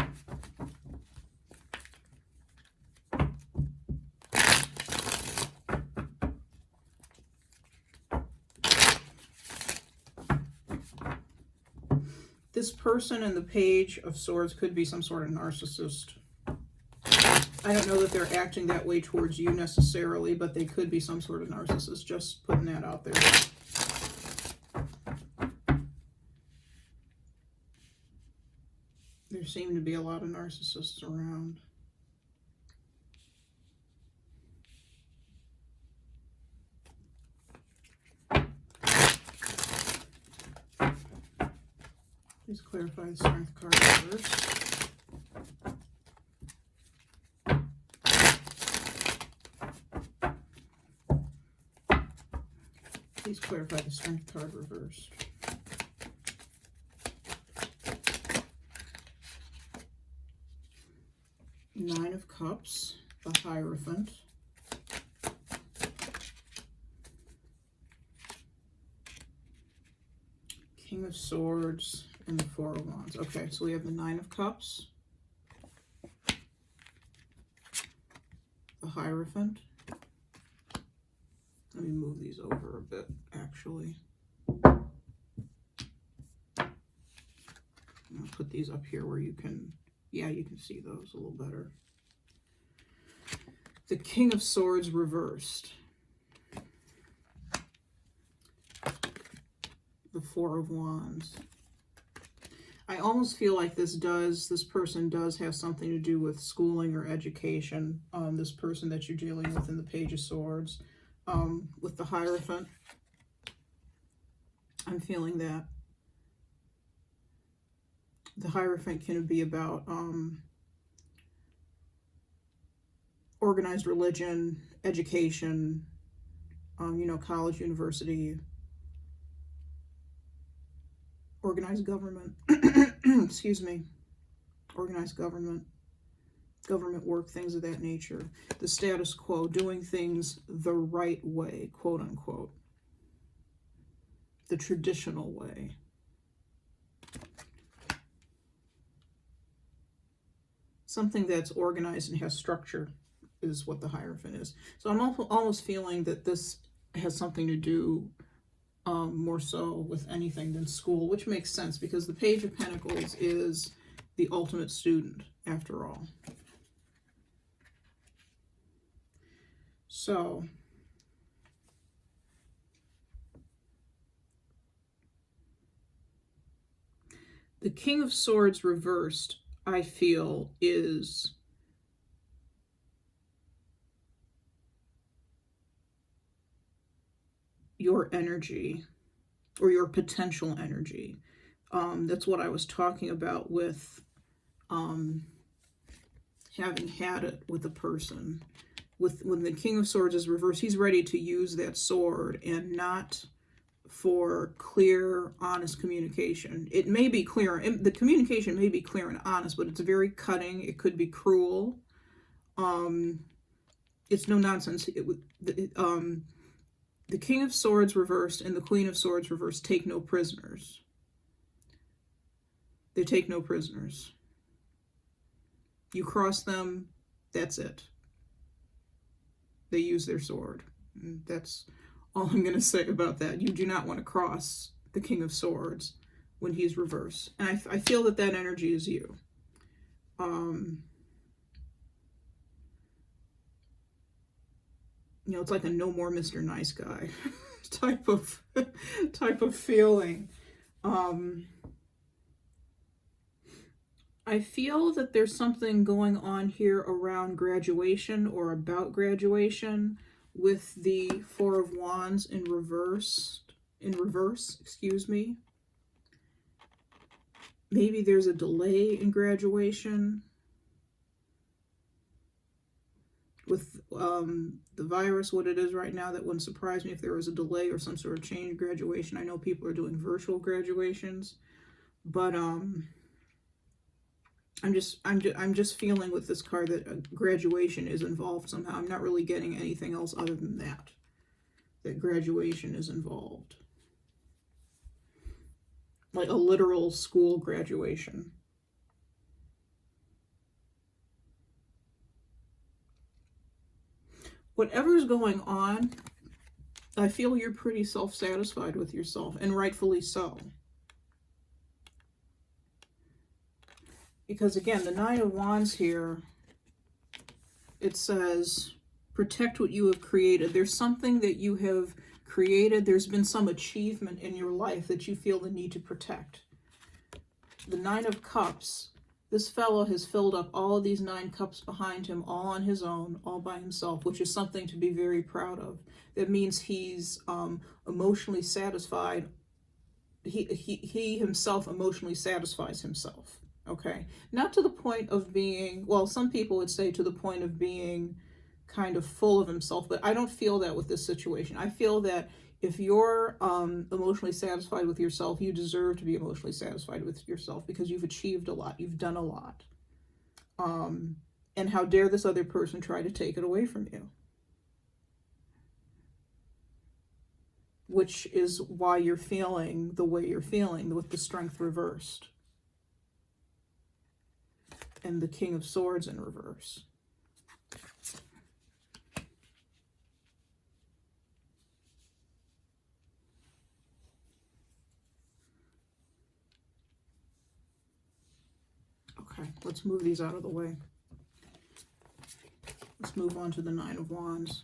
This person in the Page of Swords could be some sort of narcissist. I don't know that they're acting that way towards you necessarily, but they could be some sort of narcissist. Just putting that out there. There seem to be a lot of narcissists around. Please clarify the Strength card first. Please clarify the Strength card reversed. Nine of Cups, the Hierophant. King of Swords, and the Four of Wands. Okay, so we have the Nine of Cups, the Hierophant. Let me move these over a bit, actually. I'll put these up here where you can, yeah, you can see those a little better. The King of Swords reversed. The Four of Wands. I almost feel like this person does have something to do with schooling or education. This person that you're dealing with in the Page of Swords. With the Hierophant, I'm feeling that the Hierophant can be about organized religion, education, you know, college, university, organized government, excuse me, organized government work, things of that nature. The status quo, doing things the right way, quote unquote. The traditional way. Something that's organized and has structure is what the Hierophant is. So I'm almost feeling that this has something to do more so with anything than school, which makes sense because the Page of Pentacles is the ultimate student, after all. So, the King of Swords reversed, I feel, is your energy or your potential energy. That's what I was talking about with having had it with a person. When the King of Swords is reversed, he's ready to use that sword, and not for clear, honest communication. It may be clear, the communication may be clear and honest, but it's very cutting. It could be cruel. It's no nonsense. The King of Swords reversed and the Queen of Swords reversed take no prisoners. They take no prisoners. You cross them, that's it. They use their sword. That's all I'm going to say about that. You do not want to cross the King of Swords when he's reversed. And I feel that that energy is you. You know, it's like a no more Mr. Nice Guy type of feeling. I feel that there's something going on here around graduation or about graduation with the Four of Wands in reverse, excuse me. Maybe there's a delay in graduation. With the virus, what it is right now, that wouldn't surprise me if there was a delay or some sort of change in graduation. I know people are doing virtual graduations, but I'm just feeling with this card that graduation is involved somehow. I'm not really getting anything else other than that graduation is involved. Like a literal school graduation. Whatever's going on, I feel you're pretty self-satisfied with yourself, and rightfully so. Because again, the Nine of Wands here, it says, protect what you have created. There's something that you have created. There's been some achievement in your life that you feel the need to protect. The Nine of Cups, this fellow has filled up all of these 9 cups behind him, all on his own, all by himself, which is something to be very proud of. That means he's emotionally satisfied. He himself emotionally satisfies himself. Okay, not to the point of being, well, some people would say to the point of being kind of full of himself, but I don't feel that with this situation. I feel that if you're emotionally satisfied with yourself, you deserve to be emotionally satisfied with yourself because you've achieved a lot, you've done a lot. And how dare this other person try to take it away from you? Which is why you're feeling the way you're feeling with the Strength reversed. And the King of Swords in reverse. Okay, let's move these out of the way. Let's move on to the Nine of Wands.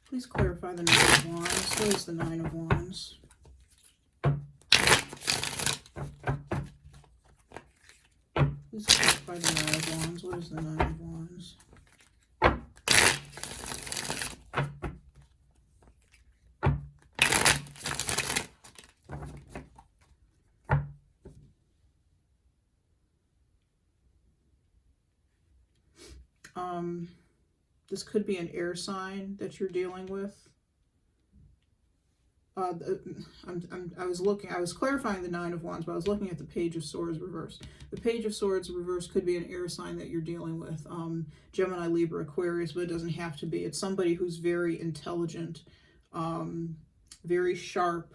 Please clarify the Nine of Wands. What is the Nine of Wands? Please clarify the Nine of Wands. What is the Nine of Wands? This could be an air sign that you're dealing with. I was clarifying the Nine of Wands, but I was looking at the Page of Swords reverse. The Page of Swords reverse could be an air sign that you're dealing with. Gemini, Libra, Aquarius, but it doesn't have to be. It's somebody who's very intelligent, very sharp.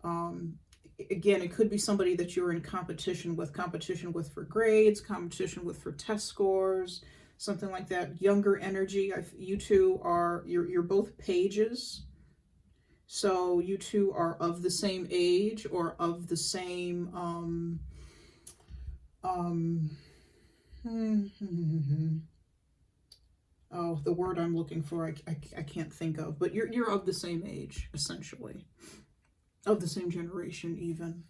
Again, it could be somebody that you're in competition with for grades, competition with for test scores, something like that. Younger energy. You two are, you're both pages. So you two are of the same age or of the same, oh, the word I'm looking for, I can't think of, but you're of the same age, essentially. Of the same generation, even.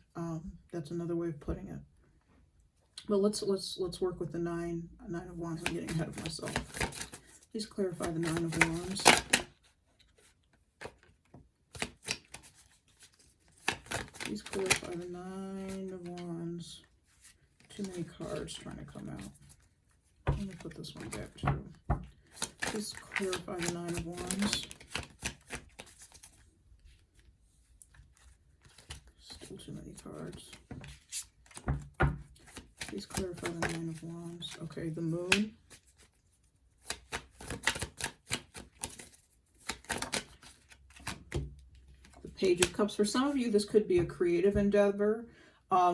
That's another way of putting it. But let's work with the Nine of Wands. I'm getting ahead of myself. Please clarify the Nine of Wands. Please clarify the Nine of Wands. Too many cards trying to come out. I'm going to put this one back too. Please clarify the Nine of Wands. Still too many cards. Please clarify the Nine of Wands. Okay, the Moon. The Page of Cups. For some of you, this could be a creative endeavor.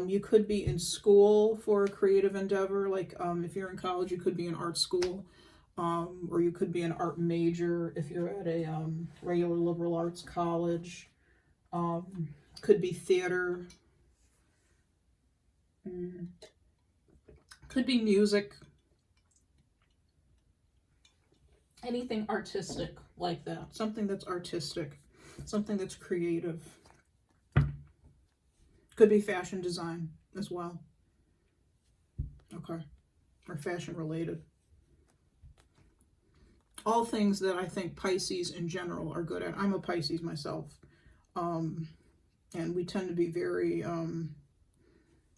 You could be in school for a creative endeavor. Like if you're in college, you could be in art school. Or you could be an art major if you're at a regular liberal arts college. Could be theater. Could be music. Anything artistic like that. Something that's artistic. Something that's creative. Could be fashion design as well. Okay. Or fashion related. All things that I think Pisces in general are good at. I'm a Pisces myself. And we tend to be very,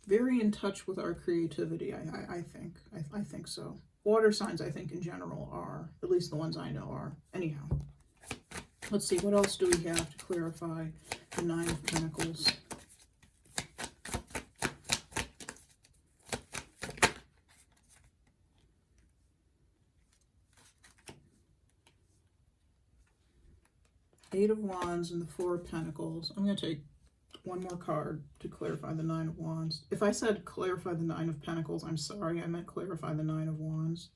very in touch with our creativity, I think so. Water signs, I think, in general are, at least the ones I know are. Anyhow, let's see, what else do we have to clarify the Nine of Pentacles? Eight of Wands and the Four of Pentacles. I'm going to take one more card to clarify the Nine of Wands. If I said clarify the Nine of Pentacles, I'm sorry. I meant clarify the Nine of Wands.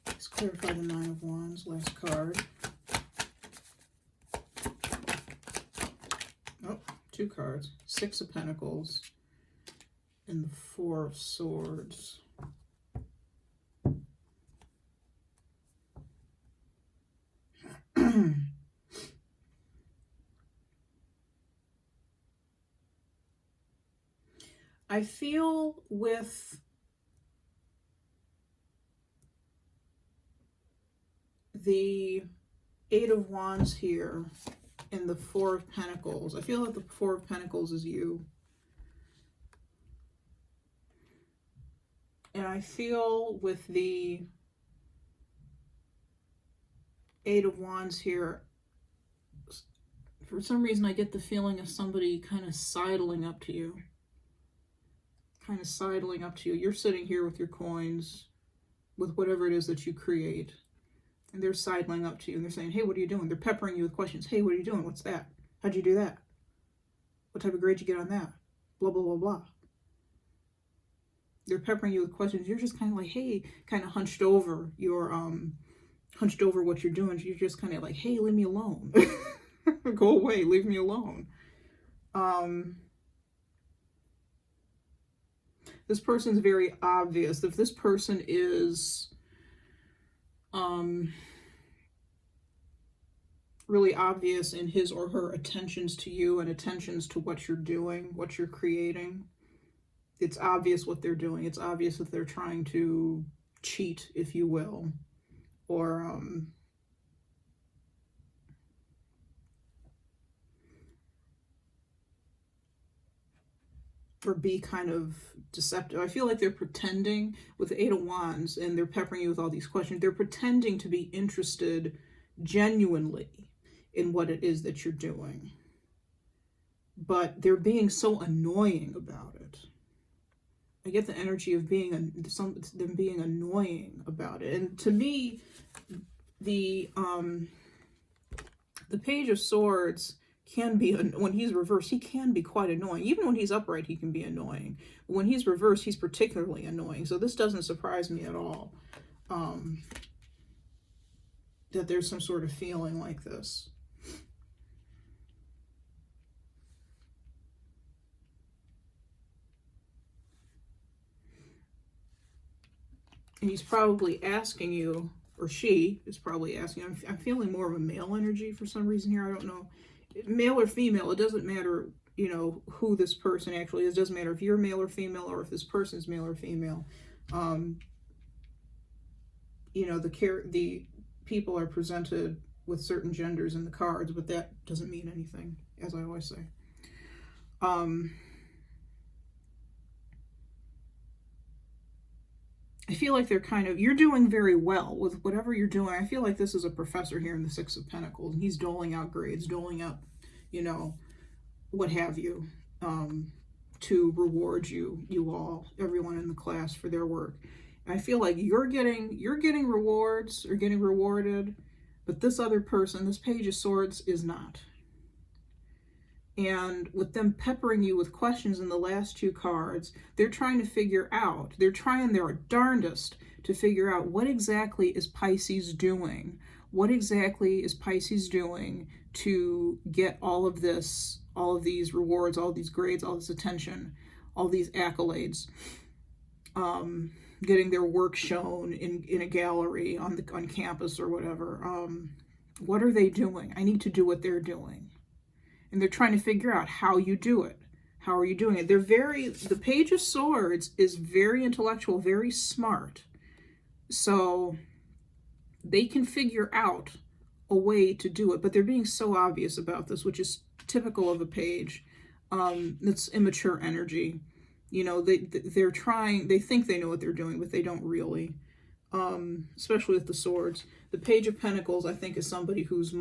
Let's clarify the Nine of Wands. Last card. 2 cards, 6 of Pentacles, and the 4 of Swords. I feel with the 8 of Wands here and the 4 of Pentacles, I feel like the 4 of Pentacles is you. And I feel with the 8 of Wands here, for some reason I get the feeling of somebody kind of sidling up to you. You're sitting here with your coins, with whatever it is that you create. And they're sidling up to you and they're saying, hey, what are you doing? They're peppering you with questions. Hey, what are you doing? What's that? How'd you do that? What type of grade did you get on that? Blah, blah, blah, blah. They're peppering you with questions. You're just kind of like, hey, kind of hunched over what you're doing. You're just kind of like, hey, leave me alone. Go away, leave me alone. This person's very obvious. If this person is really obvious in his or her attentions to you and attentions to what you're doing, what you're creating, it's obvious what they're doing. It's obvious that they're trying to cheat, if you will, or be kind of deceptive. I feel like they're pretending with the 8 of Wands and they're peppering you with all these questions. They're pretending to be interested genuinely in what it is that you're doing. But they're being so annoying about it. I get the energy of them being annoying about it. And to me, the Page of Swords can be, when he's reversed, he can be quite annoying. Even when he's upright, he can be annoying. But when he's reversed, he's particularly annoying. So this doesn't surprise me at all, that there's some sort of feeling like this. And he's probably asking you, or she is probably asking, I'm feeling more of a male energy for some reason here. I don't know. Male or female, it doesn't matter, you know, who this person actually is. It doesn't matter if you're male or female or if this person's male or female. You know, the people are presented with certain genders in the cards, but that doesn't mean anything, as I always say. I feel like they're kind of, you're doing very well with whatever you're doing. I feel like this is a professor here in the 6 of Pentacles, and he's doling out grades, doling out, you know, what have you, to reward you all, everyone in the class, for their work. And I feel like you're getting rewards or getting rewarded, but this other person, this Page of Swords, is not. And with them peppering you with questions in the last 2 cards, they're trying to figure out, they're trying their darndest to figure out what exactly is Pisces doing? What exactly is Pisces doing to get all of this, all of these rewards, all of these grades, all this attention, all these accolades, getting their work shown in a gallery on campus or whatever. What are they doing? I need to do what they're doing. And they're trying to figure out how you do it. How are you doing it? The Page of Swords is very intellectual, very smart. So they can figure out a way to do it, but they're being so obvious about this, which is typical of a page. It's immature energy. You know, they're trying, they think they know what they're doing, but they don't really. Especially with the swords. The Page of Pentacles, I think, is somebody who's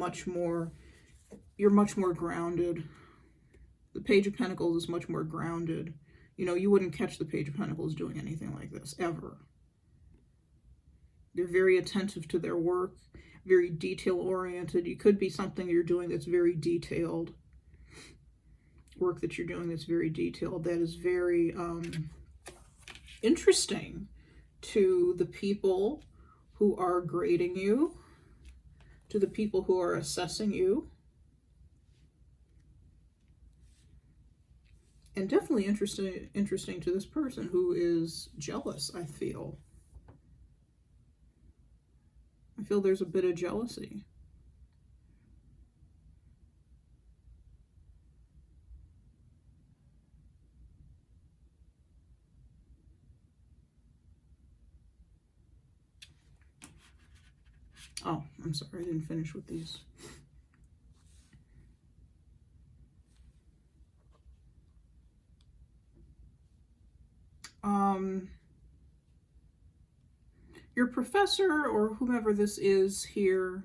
you're much more grounded. The Page of Pentacles is much more grounded. You know, you wouldn't catch the Page of Pentacles doing anything like this, ever. They're very attentive to their work, very detail-oriented. It could be something you're doing that's very detailed. Work that you're doing that's very detailed. That is very interesting to the people who are grading you, to the people who are assessing you. And definitely interesting to this person who is jealous, I feel. I feel there's a bit of jealousy. Oh, I'm sorry, I didn't finish with these. Your professor or whomever this is here,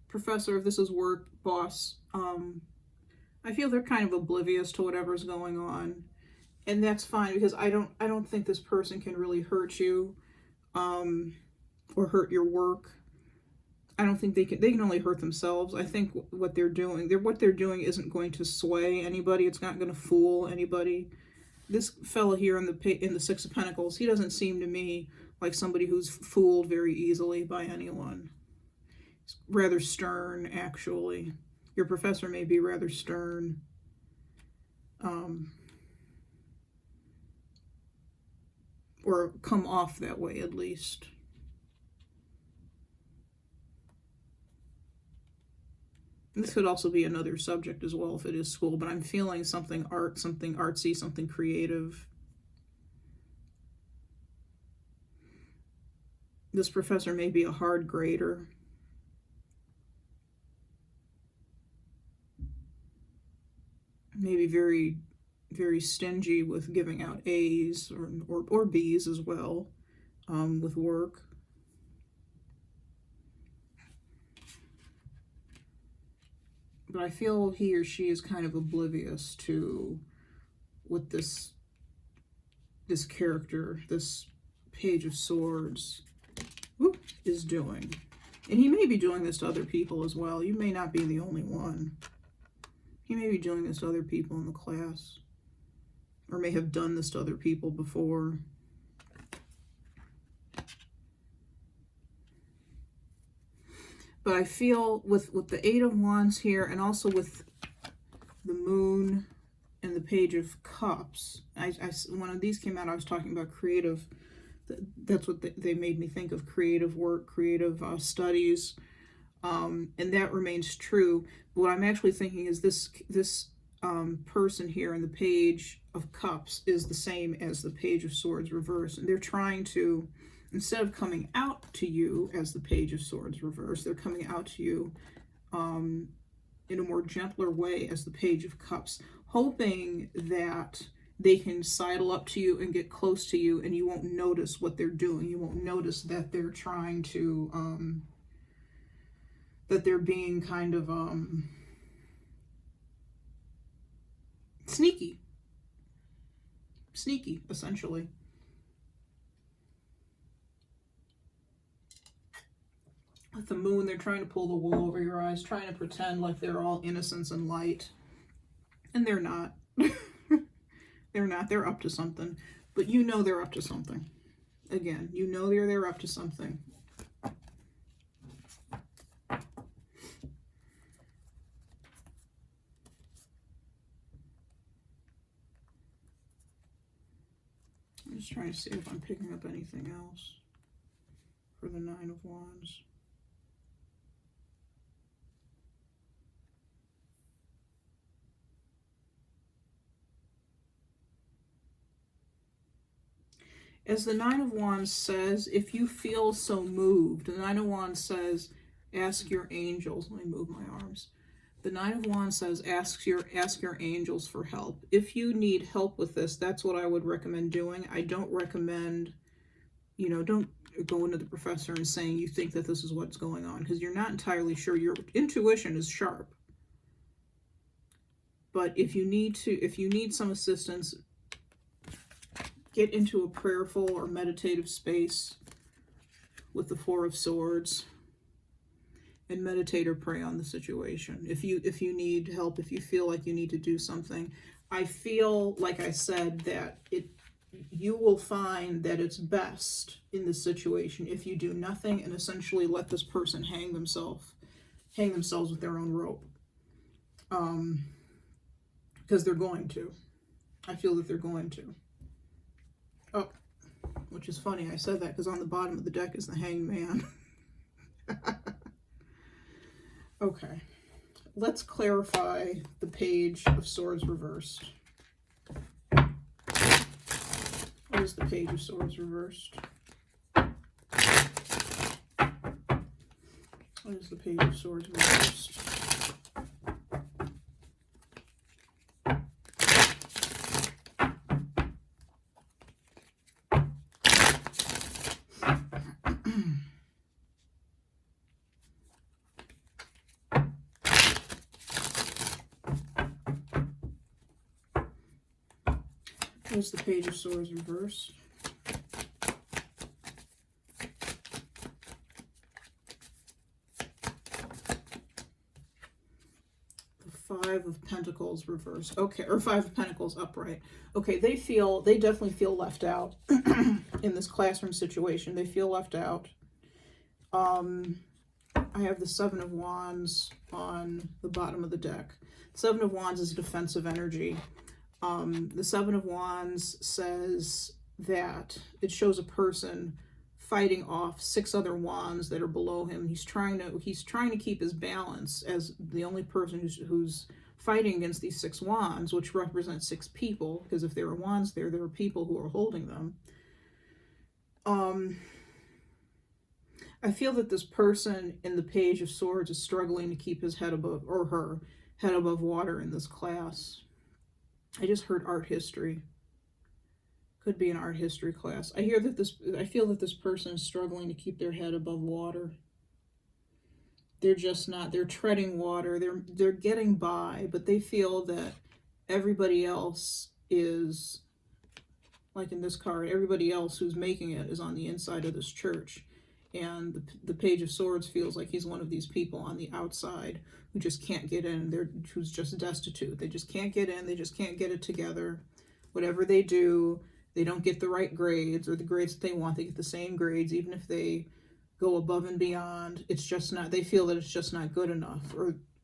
professor, if this is work, boss, I feel they're kind of oblivious to whatever's going on. And that's fine, because I don't think this person can really hurt you, or hurt your work. I don't think they can only hurt themselves. I think what they're doing isn't going to sway anybody. It's not going to fool anybody. This fella here in the Six of Pentacles, he doesn't seem to me like somebody who's fooled very easily by anyone. He's rather stern, actually. Your professor may be rather stern. Or come off that way, at least. This could also be another subject as well if it is school, but I'm feeling something art, something artsy, something creative. This professor may be a hard grader. Maybe very, very stingy with giving out A's or B's as well, with work. But I feel he or she is kind of oblivious to what this character, this Page of Swords, is doing. And he may be doing this to other people as well. You may not be the only one. He may be doing this to other people in the class, or may have done this to other people before. But I feel with the Eight of Wands here, and also with the Moon and the Page of Cups, when these came out, I was talking about creative. That's what they made me think of: creative work, creative studies, and that remains true. But what I'm actually thinking is this person here in the Page of Cups is the same as the Page of Swords reverse, and they're trying to, instead of coming out to you as the Page of Swords reverse, they're coming out to you in a more gentler way as the Page of Cups, hoping that they can sidle up to you and get close to you, and you won't notice what they're doing. You won't notice that they're trying to, that they're being kind of sneaky, essentially. With the Moon, they're trying to pull the wool over your eyes, trying to pretend like they're all innocence and light. And they're not. They're not. They're up to something. But you know they're up to something. Again, you know they're up to something. I'm just trying to see if I'm picking up anything else for the Nine of Wands. As the Nine of Wands says, if you feel so moved, the Nine of Wands says, ask your angels. Let me move my arms. The Nine of Wands says, ask your angels for help. If you need help with this, that's what I would recommend doing. I don't recommend, don't go into the professor and saying you think that this is what's going on, because you're not entirely sure. Your intuition is sharp. But if you need some assistance, get into a prayerful or meditative space with the Four of Swords and meditate or pray on the situation. If you need help, if you feel like you need to do something, I feel, like I said, that you will find that it's best in this situation if you do nothing and essentially let this person hang themselves with their own rope. Because they're going to. I feel that they're going to. Oh, which is funny. I said that because on the bottom of the deck is the Hanged Man. Okay. Let's clarify the Page of Swords reversed. What is the Page of Swords reversed? What is the Page of Swords reversed? What is the Page of Swords reversed? Five of Pentacles reversed. Okay, or Five of Pentacles upright. Okay, they definitely feel left out in this classroom situation. They feel left out. I have the Seven of Wands on the bottom of the deck. Seven of Wands is defensive energy. The Seven of Wands says that it shows a person fighting off 6 other wands that are below him. He's trying to keep his balance as the only person who's fighting against these 6 wands, which represent 6 people, because if there are wands there are people who are holding them. I feel that this person in the Page of Swords is struggling to keep his head above, or her head above water in this class. I just heard art history. Could be an art history class. I feel that this person is struggling to keep their head above water. They're just not, they're treading water. They're getting by, but they feel that everybody else is, like in this card, everybody else who's making it is on the inside of this church. And the Page of Swords feels like he's one of these people on the outside who just can't get in. Who's just destitute. They just can't get in. They just can't get it together. Whatever they do, they don't get the right grades or the grades that they want. They get the same grades, even if they go above and beyond. It's just not, they feel that it's just not good enough,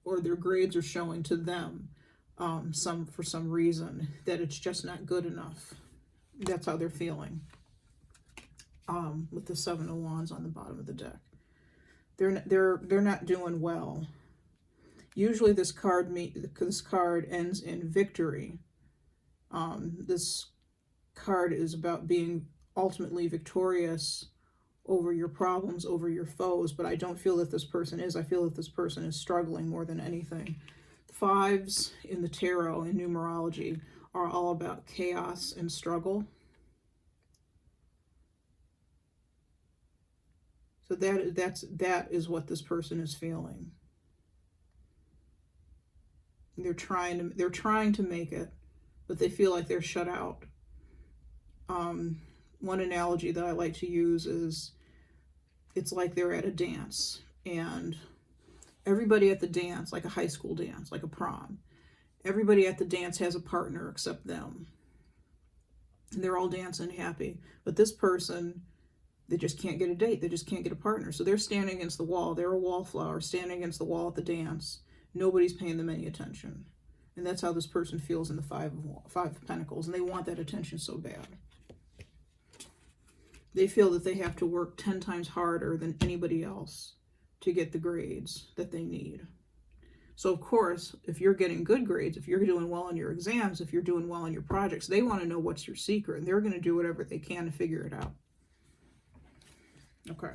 or their grades are showing to them for some reason that it's just not good enough. That's how they're feeling. With the Seven of Wands on the bottom of the deck. They're not doing well. Usually this card ends in victory. This card is about being ultimately victorious over your problems, over your foes, but I don't feel that this person is. I feel that this person is struggling more than anything. Fives in the tarot and numerology are all about chaos and struggle. So that is what this person is feeling. They're trying to make it, but they feel like they're shut out. One analogy that I like to use is it's like they're at a dance, and everybody at the dance, like a high school dance, like a prom, everybody at the dance has a partner except them. And they're all dancing happy. But this person, they just can't get a date. They just can't get a partner. So they're standing against the wall. They're a wallflower standing against the wall at the dance. Nobody's paying them any attention. And that's how this person feels in the Five of Pentacles. And they want that attention so bad. They feel that they have to work 10 times harder than anybody else to get the grades that they need. So of course, if you're getting good grades, if you're doing well on your exams, if you're doing well on your projects, they want to know what's your secret. And they're going to do whatever they can to figure it out. Okay,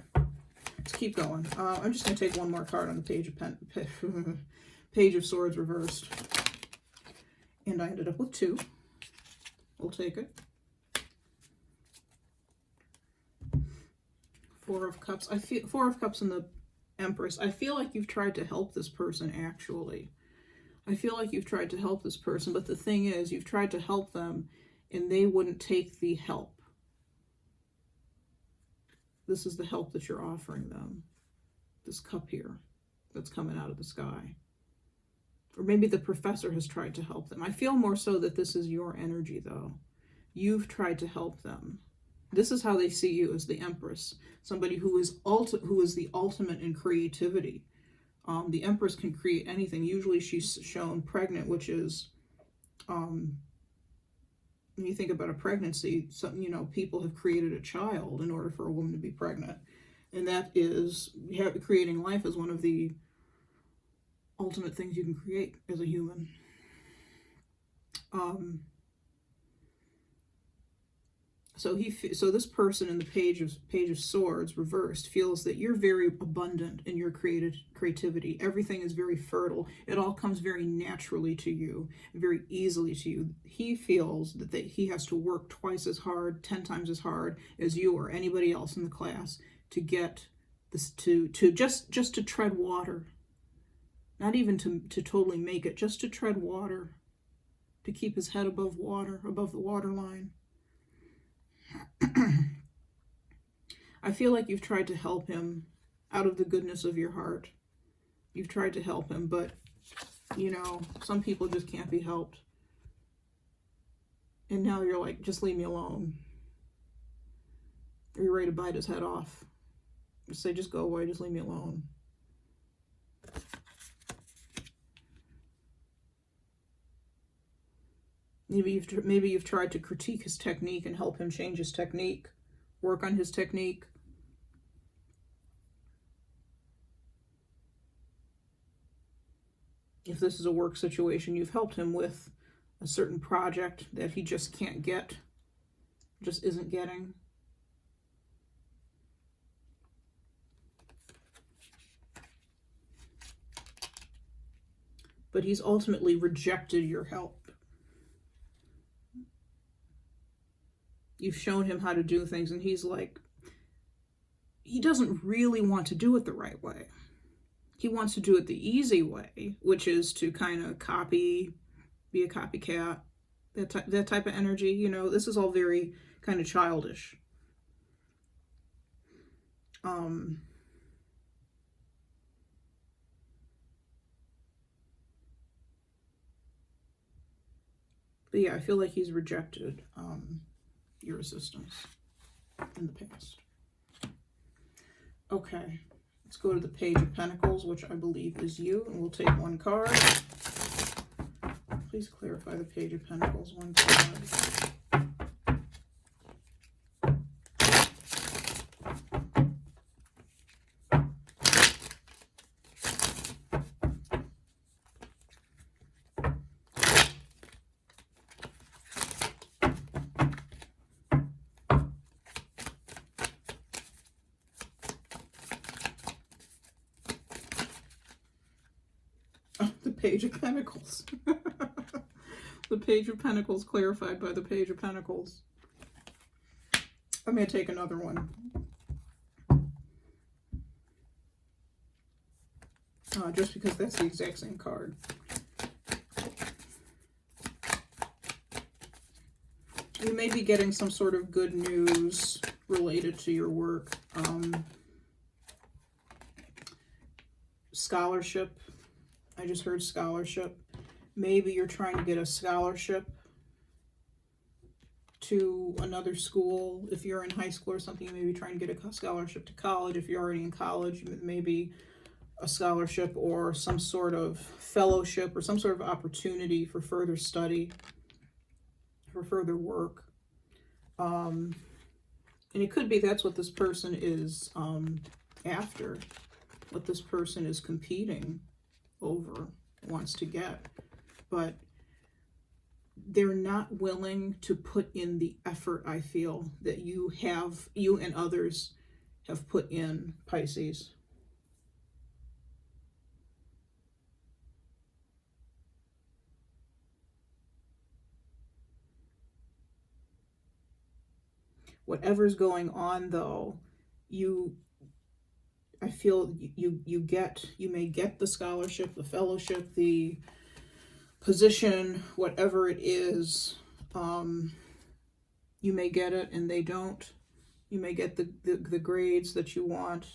let's keep going. I'm just going to take one more card on the Page of Swords reversed. And I ended up with 2. We'll take it. Four of Cups. I feel Four of Cups and the Empress. I feel like you've tried to help this person, actually. I feel like you've tried to help this person, but the thing is, you've tried to help them, and they wouldn't take the help. This is the help that you're offering them. This cup here that's coming out of the sky. Or maybe the professor has tried to help them. I feel more so that this is your energy, though. You've tried to help them. This is how they see you, as the Empress. Somebody who is the ultimate in creativity. The Empress can create anything. Usually she's shown pregnant, which is when you think about a pregnancy, some, you know, people have created a child in order for a woman to be pregnant. And that is, creating life is one of the ultimate things you can create as a human. So this person in the Page of Swords reversed feels that you're very abundant in your creativity. Everything is very fertile. It all comes very naturally to you, very easily to you. He feels that he has to work twice as hard, 10 times as hard as you or anybody else in the class to get this, to just to tread water. Not even to totally make it, just to tread water, to keep his head above water, above the waterline. I feel like you've tried to help him out of the goodness of your heart. You've tried to help him, but, you know, some people just can't be helped. And now you're like, just leave me alone. Or you're ready to bite his head off. Just say, just go away, just leave me alone. Maybe you've tried to critique his technique and help him change his technique, work on his technique. If this is a work situation, you've helped him with a certain project that he just can't get, just isn't getting. But he's ultimately rejected your help. You've shown him how to do things, and he's like, he doesn't really want to do it the right way. He wants to do it the easy way, which is to kind of copy, be a copycat, that type of energy. You know, this is all very kind of childish. But yeah, I feel like he's rejected your assistance in the past. Okay, let's go to the Page of Pentacles, which I believe is you, and we'll take one card. Please clarify the Page of Pentacles, one card. Page of Pentacles. The Page of Pentacles clarified by the Page of Pentacles. I'm going to take another one. Just because that's the exact same card. You may be getting some sort of good news related to your work. Scholarship. I just heard scholarship. Maybe you're trying to get a scholarship to another school. If you're in high school or something, you may be trying to get a scholarship to college. If you're already in college, maybe a scholarship or some sort of fellowship or some sort of opportunity for further study, for further work. And it could be that's what this person is after, what this person is competing over, wants to get, but they're not willing to put in the effort, I feel, that you and others have put in, Pisces. Whatever's going on, though, I feel you may get the scholarship, the fellowship, the position, whatever it is. You may get it and they don't. You may get the grades that you want,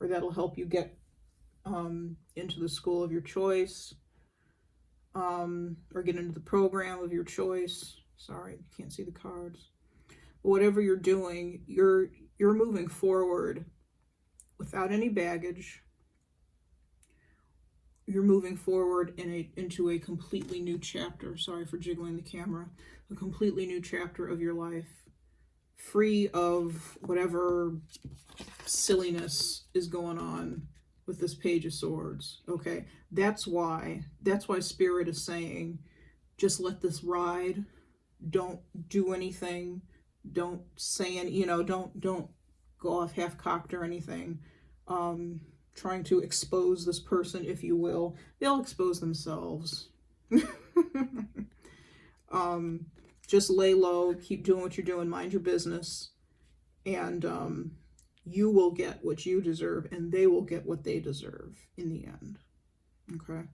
or that'll help you get into the school of your choice, or get into the program of your choice. Sorry, can't see the cards. But whatever you're doing, you're moving forward without any baggage. you're moving forward into a completely new chapter. Sorry for jiggling the camera. A completely new chapter of your life, free of whatever silliness is going on with this Page of Swords. Okay, that's why Spirit is saying, just let this ride. Don't do anything. Don't say any, don't go off half-cocked or anything. Trying to expose this person, if you will. They'll expose themselves. Just lay low, keep doing what you're doing, mind your business, and you will get what you deserve, and they will get what they deserve in the end. Okay?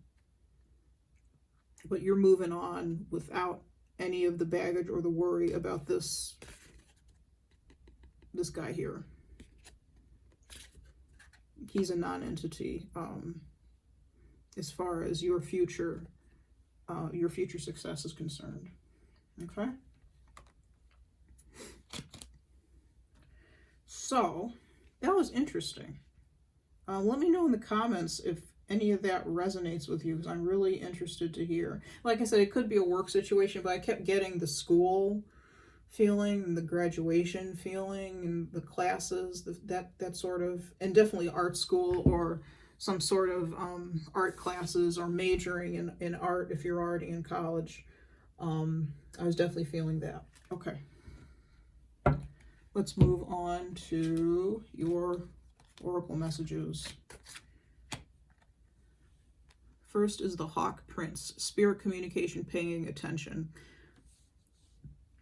But you're moving on without any of the baggage or the worry about this guy here. He's a non-entity as far as your future success is concerned. Okay? So, that was interesting. Let me know in the comments if any of that resonates with you, because I'm really interested to hear. Like I said, it could be a work situation, but I kept getting the school feeling and the graduation feeling and the classes, that sort of, and definitely art school or some sort of art classes, or majoring in art if you're already in college. I was definitely feeling that. Okay. Let's move on to your oracle messages. First is the Hawk Prince, spirit communication, paying attention.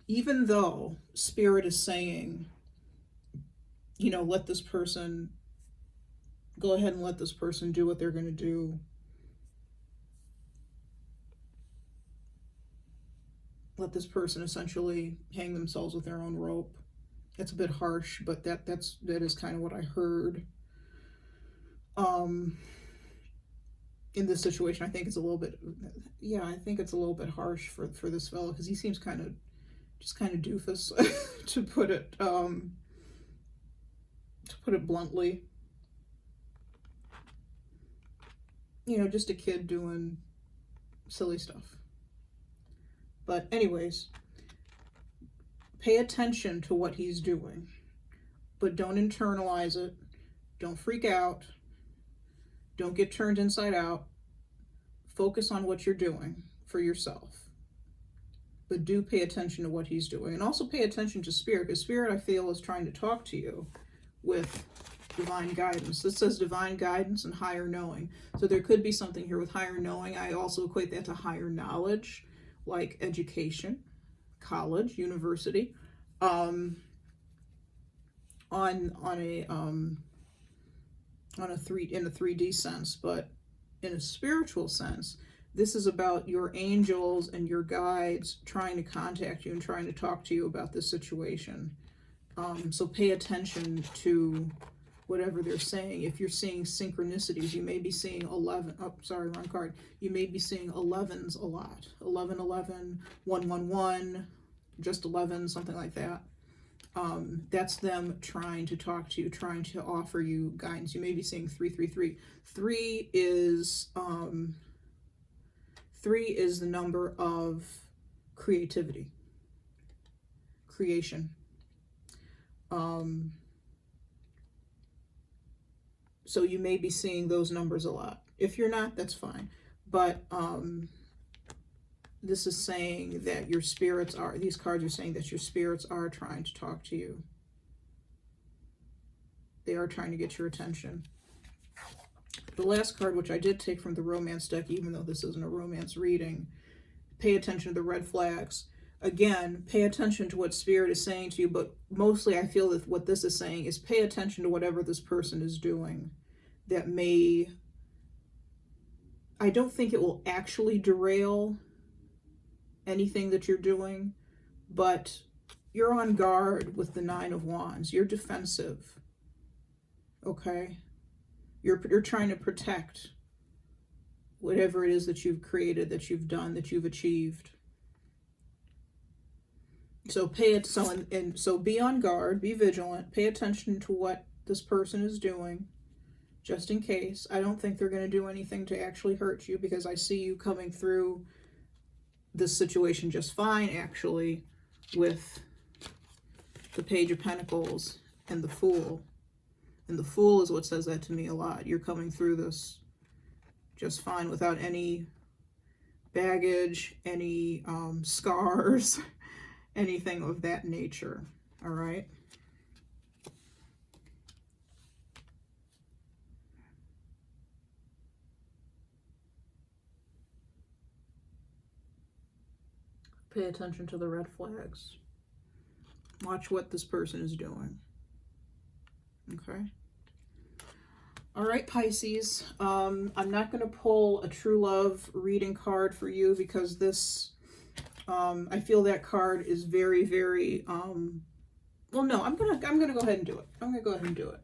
Even though Spirit is saying, let this person, go ahead and let this person do what they're going to do. Let this person essentially hang themselves with their own rope. It's a bit harsh, but that is kind of what I heard. In this situation, I think it's a little bit, harsh for this fellow, because he seems kind of doofus, to put it bluntly. Just a kid doing silly stuff. But anyways, pay attention to what he's doing, but don't internalize it. Don't freak out. Don't get turned inside out. Focus on what you're doing for yourself. But do pay attention to what he's doing. And also pay attention to Spirit, because Spirit, I feel, is trying to talk to you with divine guidance. This says divine guidance and higher knowing. So there could be something here with higher knowing. I also equate that to higher knowledge, like education, college, university. In a 3D sense, but in a spiritual sense, this is about your angels and your guides trying to contact you and trying to talk to you about this situation. So pay attention to whatever they're saying. If you're seeing synchronicities, you may be seeing 11. Oh, sorry, wrong card. You may be seeing 11s a lot. 11, 11, 1, 1, 1, just 11, something like that. That's them trying to talk to you, trying to offer you guidance. You may be seeing 3, 3, 3. 3 is the number of creativity, creation. So you may be seeing those numbers a lot. If you're not, that's fine. But this is saying that your spirits are, these cards are saying that your spirits are trying to talk to you. They are trying to get your attention. The last card, which I did take from the romance deck, even though this isn't a romance reading, pay attention to the red flags. Again, pay attention to what Spirit is saying to you, but mostly I feel that what this is saying is pay attention to whatever this person is doing that may, I don't think it will actually derail anything that you're doing, but you're on guard with the 9 of Wands. You're defensive, okay? You're trying to protect whatever it is that you've created, that you've done, that you've achieved. So so be on guard, be vigilant, pay attention to what this person is doing, just in case. I don't think they're going to do anything to actually hurt you, because I see you coming through this situation just fine, actually, with the Page of Pentacles and the Fool. And the Fool is what says that to me a lot. You're coming through this just fine without any baggage, any scars, anything of that nature. All right? Pay attention to the red flags. Watch what this person is doing. Okay? All right, Pisces. I'm not going to pull a true love reading card for you, because this, I feel that card is very, very, well, no, I'm gonna go ahead and do it. I'm gonna go ahead and do it.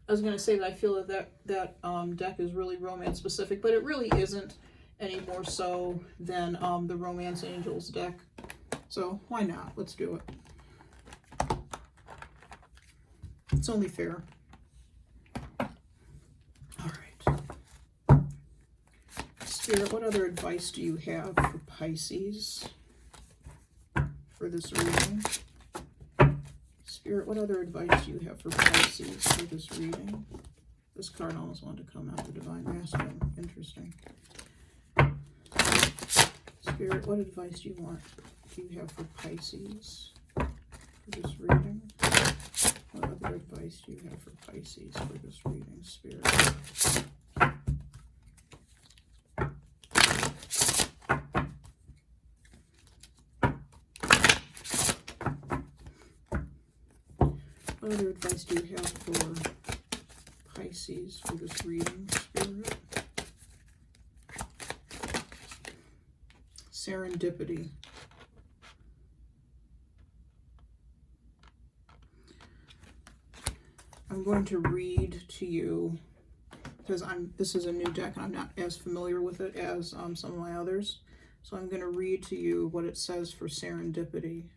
I was gonna say that I feel that deck is really romance specific, but it really isn't any more so than the Romance Angels deck. So why not? Let's do it. It's only fair. All right. Spirit, what other advice do you have for Pisces for this reading? Spirit, what other advice do you have for Pisces for this reading? This card almost wanted to come out, the Divine Masculine. Interesting. Spirit, what advice do you have for Pisces for this reading? What other advice do you have for Pisces for this reading, Spirit? What other advice do you have for Pisces for this reading, Spirit? Serendipity. I'm going to read to you, because this is a new deck and I'm not as familiar with it as some of my others. So I'm going to read to you what it says for serendipity.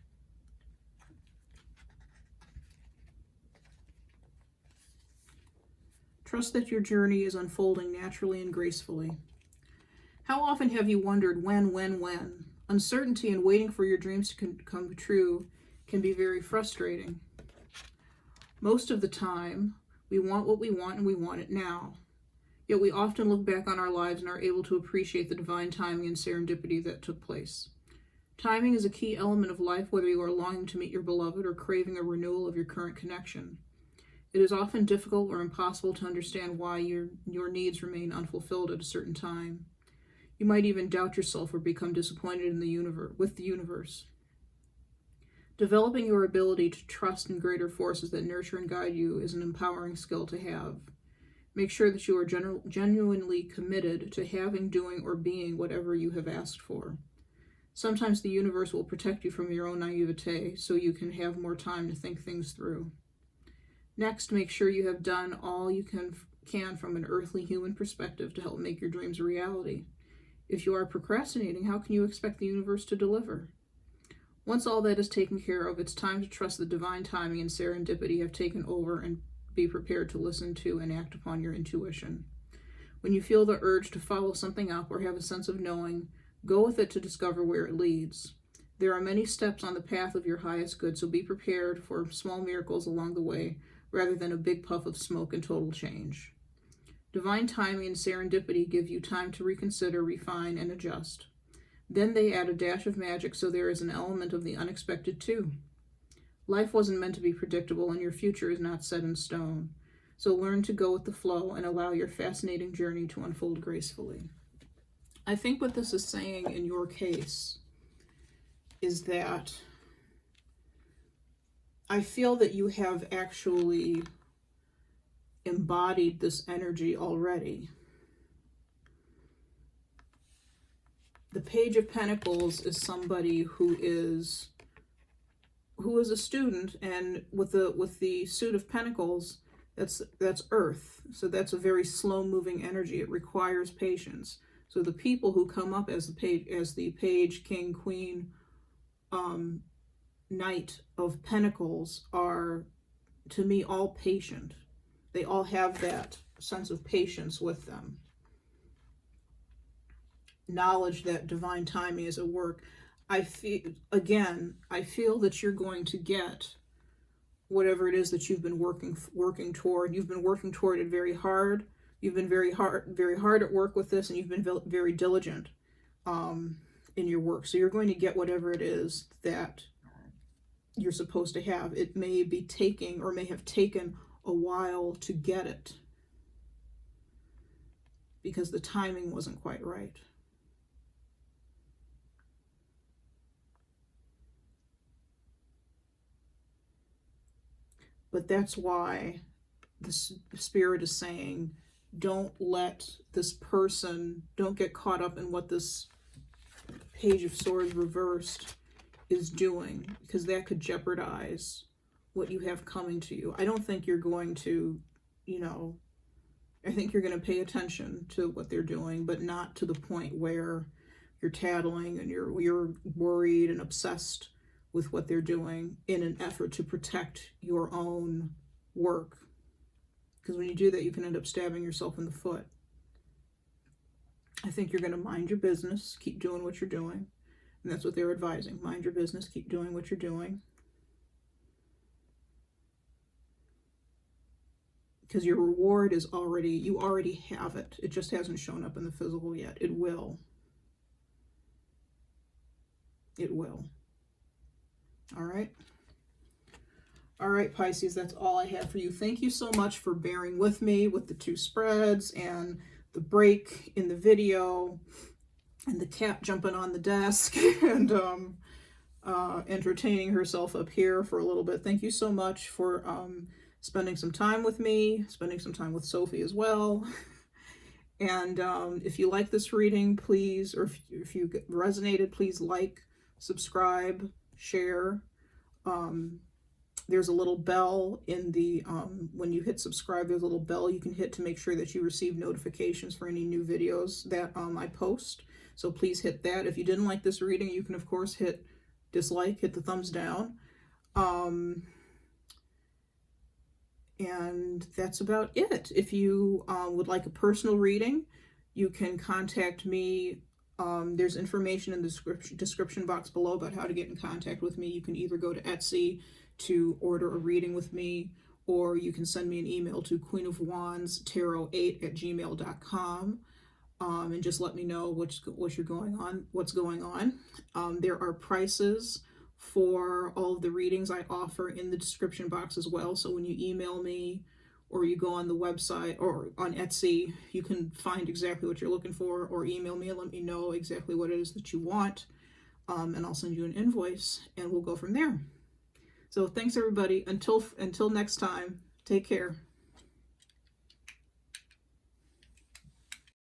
Trust that your journey is unfolding naturally and gracefully. How often have you wondered when? Uncertainty and waiting for your dreams to come true can be very frustrating. Most of the time, we want what we want and we want it now. Yet we often look back on our lives and are able to appreciate the divine timing and serendipity that took place. Timing is a key element of life, whether you are longing to meet your beloved or craving a renewal of your current connection. It is often difficult or impossible to understand why your needs remain unfulfilled at a certain time. You might even doubt yourself or become disappointed in with the universe. Developing your ability to trust in greater forces that nurture and guide you is an empowering skill to have. Make sure that you are genuinely committed to having, doing, or being whatever you have asked for. Sometimes the universe will protect you from your own naivete so you can have more time to think things through. Next, make sure you have done all you can from an earthly human perspective to help make your dreams a reality. If you are procrastinating, how can you expect the universe to deliver? Once all that is taken care of, it's time to trust the divine timing and serendipity have taken over and be prepared to listen to and act upon your intuition. When you feel the urge to follow something up or have a sense of knowing, go with it to discover where it leads. There are many steps on the path of your highest good, so be prepared for small miracles along the way rather than a big puff of smoke and total change. Divine timing and serendipity give you time to reconsider, refine, and adjust. Then they add a dash of magic, so there is an element of the unexpected too. Life wasn't meant to be predictable, and your future is not set in stone. So learn to go with the flow and allow your fascinating journey to unfold gracefully. I think what this is saying in your case is that I feel that you have actually embodied this energy already. The Page of Pentacles is somebody who is a student, and with the suit of Pentacles, that's earth. So that's a very slow-moving energy. It requires patience. So the people who come up as the page, king, queen, knight of Pentacles are, to me, all patient. They all have that sense of patience with them. Knowledge that divine timing is at work. I feel that you're going to get whatever it is that you've been working toward. You've been working toward it very hard. You've been very hard at work with this, and you've been very diligent in your work. So you're going to get whatever it is that you're supposed to have. It may be taking, or may have taken, a while to get it because the timing wasn't quite right. But that's why the Spirit is saying, don't let this person, don't get caught up in what this Page of Swords reversed is doing, because that could jeopardize what you have coming to you. I don't think you're going to, I think you're going to pay attention to what they're doing, but not to the point where you're tattling and you're worried and obsessed with what they're doing in an effort to protect your own work. Because when you do that, you can end up stabbing yourself in the foot. I think you're going to mind your business, keep doing what you're doing. And that's what they're advising. Mind your business, keep doing what you're doing. Because your reward is you already have it. It just hasn't shown up in the physical yet. It will. It will. All right. All right, Pisces, that's all I have for you. Thank you so much for bearing with me with the 2 spreads and the break in the video and the cat jumping on the desk and entertaining herself up here for a little bit. Thank you so much for spending some time with me, spending some time with Sophie as well. And if you like this reading, please, or if you resonated, please like, subscribe, share. There's a little bell in the, when you hit subscribe, there's a little bell you can hit to make sure that you receive notifications for any new videos that I post. So please hit that. If you didn't like this reading, you can of course hit dislike, hit the thumbs down. And that's about it. If you would like a personal reading, you can contact me. There's information in the description box below about how to get in contact with me. You can either go to Etsy to order a reading with me, or you can send me an email to queenofwandstarot8@gmail.com and just let me know what's going on. There are prices for all of the readings I offer in the description box as well. So when you email me or you go on the website or on Etsy, you can find exactly what you're looking for, or email me and let me know exactly what it is that you want. And I'll send you an invoice and we'll go from there. So thanks everybody. Until next time, take care.